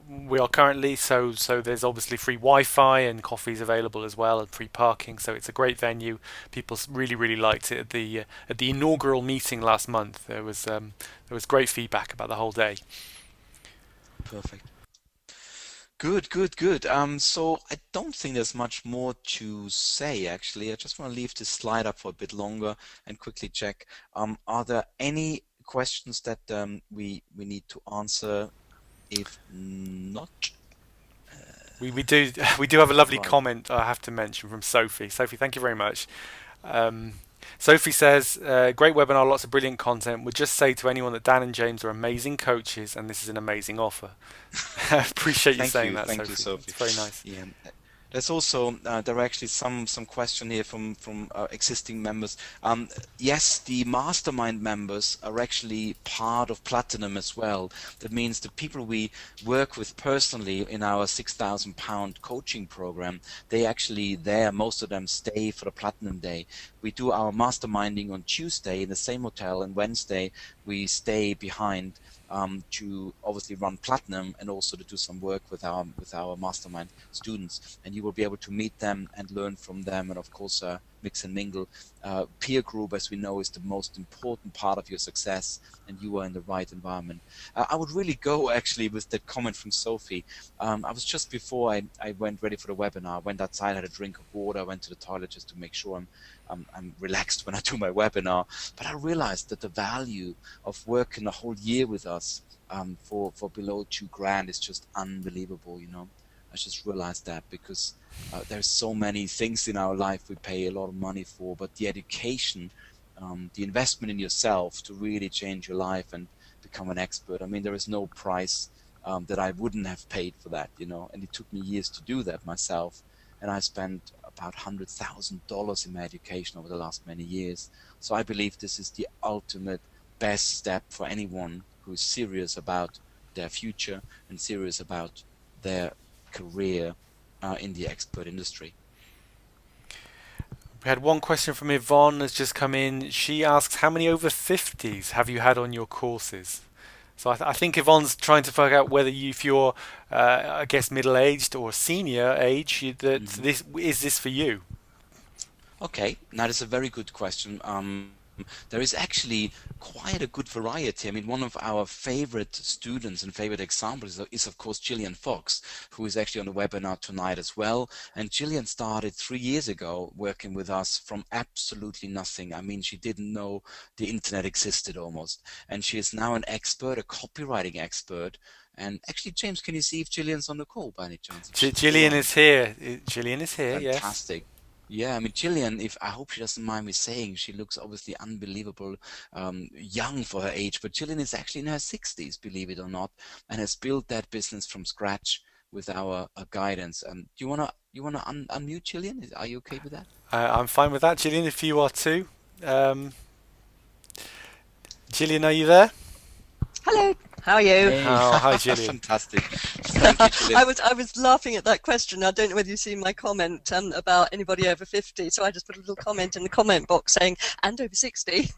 We are currently so there's obviously free Wi-Fi and coffees available as well, and free parking. So it's a great venue. People really liked it at the inaugural meeting last month. There was great feedback about the whole day. Perfect. Good. So I don't think there's much more to say, actually. I just want to leave this slide up for a bit longer and quickly check. Are there any questions that we need to answer? If not, We do have a lovely right. comment I have to mention from Sophie. Sophie, thank you very much. Sophie says, great webinar, lots of brilliant content. Would just say to anyone that Dan and James are amazing coaches, and this is an amazing offer. I appreciate you saying that, Thank Sophie. you, Sophie. It's very nice. Yeah. There's also there are actually some question here from existing members. Yes, the mastermind members are actually part of Platinum as well. That means the people we work with personally in our £6,000 coaching program, they actually there, most of them stay for the Platinum Day. We do our masterminding on Tuesday in the same hotel, and Wednesday we stay behind to obviously run Platinum and also to do some work with our mastermind students, and you will be able to meet them and learn from them, and of course mix and mingle. Peer group, as we know, is the most important part of your success, and you are in the right environment. I would really go actually with that comment from Sophie. I was just before I went ready for the webinar, I went outside, had a drink of water, went to the toilet just to make sure I'm relaxed when I do my webinar, but I realized that the value of working a whole year with us for below £2,000 is just unbelievable. I just realized that because there's so many things in our life we pay a lot of money for, but the education, the investment in yourself to really change your life and become an expert, I mean, there is no price that I wouldn't have paid for that, and it took me years to do that myself, and I spent about $100,000 in my education over the last many years. So I believe this is the ultimate best step for anyone who is serious about their future and serious about their career in the expert industry. We had one question from Yvonne has just come in. She asks, how many over 50s have you had on your courses? So I think Yvonne's trying to figure out whether if you're, I guess, middle-aged or senior age, this is this for you? Okay, now that's a very good question. there is actually quite a good variety. I mean, one of our favorite students and favorite examples is of course Gillian Fox, who is actually on the webinar tonight as well. And Gillian started 3 years ago working with us from absolutely nothing. I mean, she didn't know the internet existed almost. And she is now an expert, a copywriting expert. And actually, James, can you see if Gillian's on the call by any chance? If she's still Gillian on. is here. Gillian is here. Yes. Fantastic. Yeah, I mean, Gillian, if I hope she doesn't mind me saying, she looks obviously unbelievable young for her age, but Gillian is actually in her 60s, believe it or not, and has built that business from scratch with our guidance. Do you wanna unmute Gillian? Are you okay with that? I'm fine with that, Gillian. If you are too. Um, Gillian, are you there? Hello, how are you? Hey, Oh, hi, Gillian. fantastic. Thank you, Gillian. I was laughing at that question. I don't know whether you've seen my comment about anybody over 50, so I just put a little comment in the comment box saying, and over 60.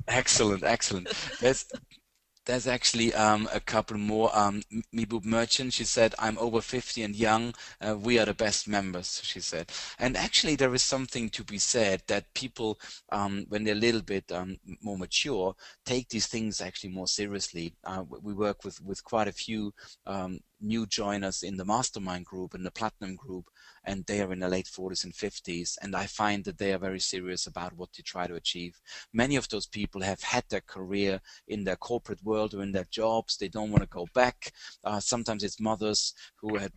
Excellent, excellent. There's actually a couple more. Mibub Merchant, she said, I'm over 50 and young. We are the best members, she said. And actually, there is something to be said that people, when they're a little bit more mature, take these things actually more seriously. We work with quite a few new joiners in the mastermind group, in the platinum group, and they are in their late 40s and 50s. And I find that they are very serious about what they try to achieve. Many of those people have had their career in their corporate world or in their jobs. They don't want to go back. Sometimes it's mothers who had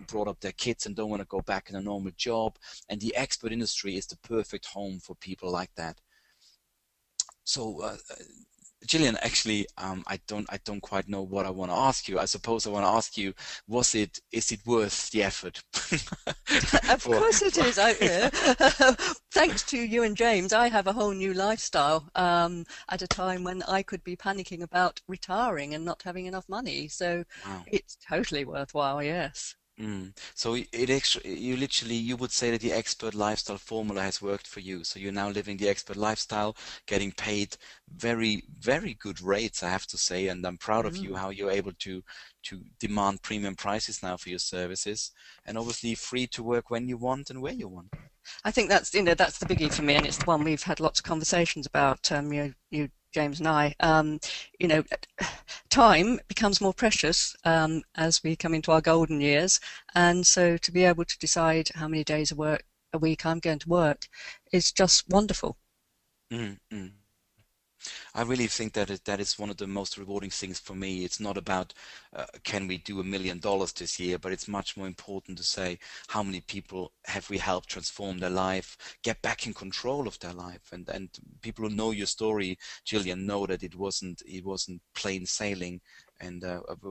brought up their kids and don't want to go back in a normal job. And the expert industry is the perfect home for people like that. So, Gillian, actually, I don't quite know what I want to ask you. I suppose I want to ask you, is it worth the effort? Of course it is. Thanks to you and James, I have a whole new lifestyle at a time when I could be panicking about retiring and not having enough money. So Wow. it's totally worthwhile, yes. So you would say that the expert lifestyle formula has worked for you. So you're now living the expert lifestyle, getting paid very, very good rates, I have to say, and I'm proud of you how you're able to demand premium prices now for your services, and obviously free to work when you want and where you want. I think that's that's the biggie for me, and it's the one we've had lots of conversations about. You James and I. You know, time becomes more precious as we come into our golden years, and so to be able to decide how many days a week I'm going to work is just wonderful. Mm-hmm. I really think that is one of the most rewarding things for me. It's not about can we do $1 million this year, but it's much more important to say how many people have we helped transform their life, get back in control of their life, and people who know your story, Gillian, know that it wasn't plain sailing. And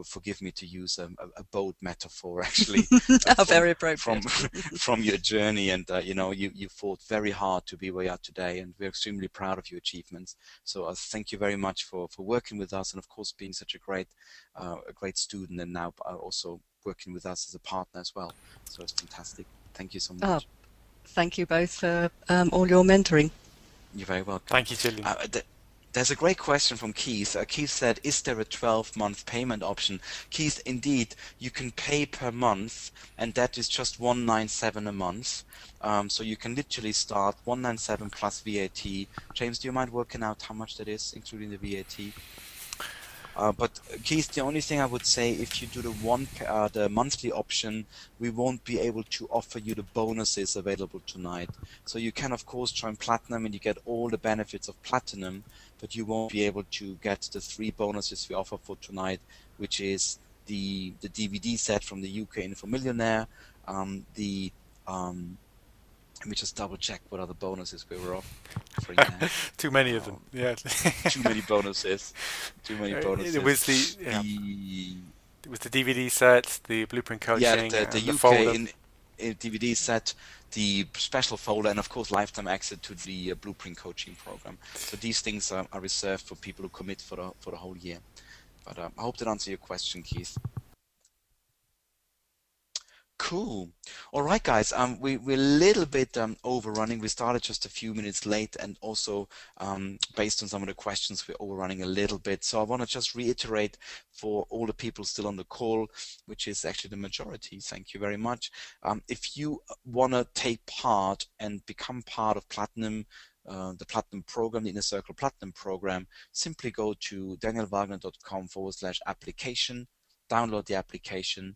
forgive me to use a boat metaphor, actually, Very from appropriate. from your journey. And you fought very hard to be where you are today, and we're extremely proud of your achievements. So thank you very much for working with us, and of course being such a great student, and now also working with us as a partner as well. So it's fantastic. Thank you so Oh, much. thank you both for all your mentoring. You're very welcome. Thank you, Gillian. There's a great question from Keith. Keith said, is there a 12-month payment option? Keith, indeed, you can pay per month, and that is just 197 a month. So you can literally start 197 plus VAT. James, do you mind working out how much that is, including the VAT? But Keith, the only thing I would say, if you do the monthly option, we won't be able to offer you the bonuses available tonight. So you can of course join Platinum and you get all the benefits of Platinum, but you won't be able to get the 3 bonuses we offer for tonight, which is the DVD set from the UK Info Millionaire, let me just double check what other bonuses we were offering now. Too many of them. Yeah. Too many bonuses. Too many bonuses. It was it was the DVD set, the blueprint coaching, the and the UK folder. in DVD set, the special folder, and of course lifetime access to the blueprint coaching program. So these things are reserved for people who commit for the whole year. But I hope that answers your question, Keith. Cool. All right, guys. We're a little bit overrunning. We started just a few minutes late, and also based on some of the questions, we're overrunning a little bit. So I want to just reiterate for all the people still on the call, which is actually the majority. Thank you very much. If you want to take part and become part of Platinum, the Platinum program, the Inner Circle Platinum program, simply go to danielwagner.com/application, download the application,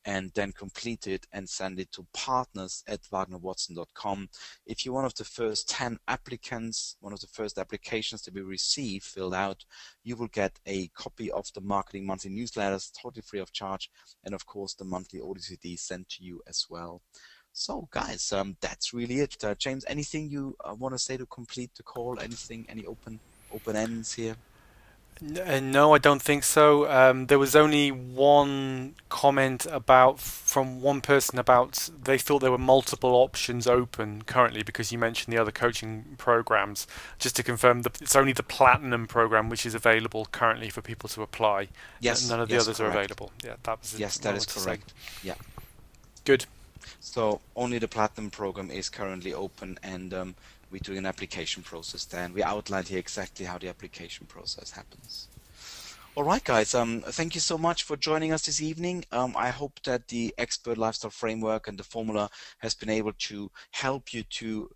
and then complete it and send it to partners@wagnerwatson.com. If you're one of the first 10 applicants, one of the first applications to be received, filled out, you will get a copy of the Marketing Monthly newsletters totally free of charge, and of course the monthly audio CD sent to you as well. So guys, that's really it. James, anything you want to say to complete the call? Anything, any open ends here? No, I don't think so. There was only one comment from one person about they thought there were multiple options open currently because you mentioned the other coaching programs. Just to confirm, it's only the Platinum program which is available currently for people to apply. Yes, None of the others are available. Yeah, that was yes, that is correct. Yeah. Good. So only the Platinum program is currently open, and we're doing an application process then. We outlined here exactly how the application process happens. All right, guys, thank you so much for joining us this evening. I hope that the Expert Lifestyle Framework and the formula has been able to help you to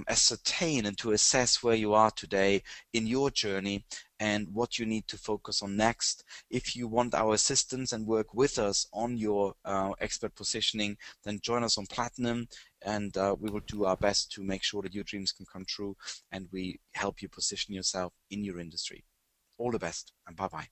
ascertain and to assess where you are today in your journey and what you need to focus on next. If you want our assistance and work with us on your expert positioning, then join us on Platinum, and we will do our best to make sure that your dreams can come true and we help you position yourself in your industry. All the best, and bye-bye.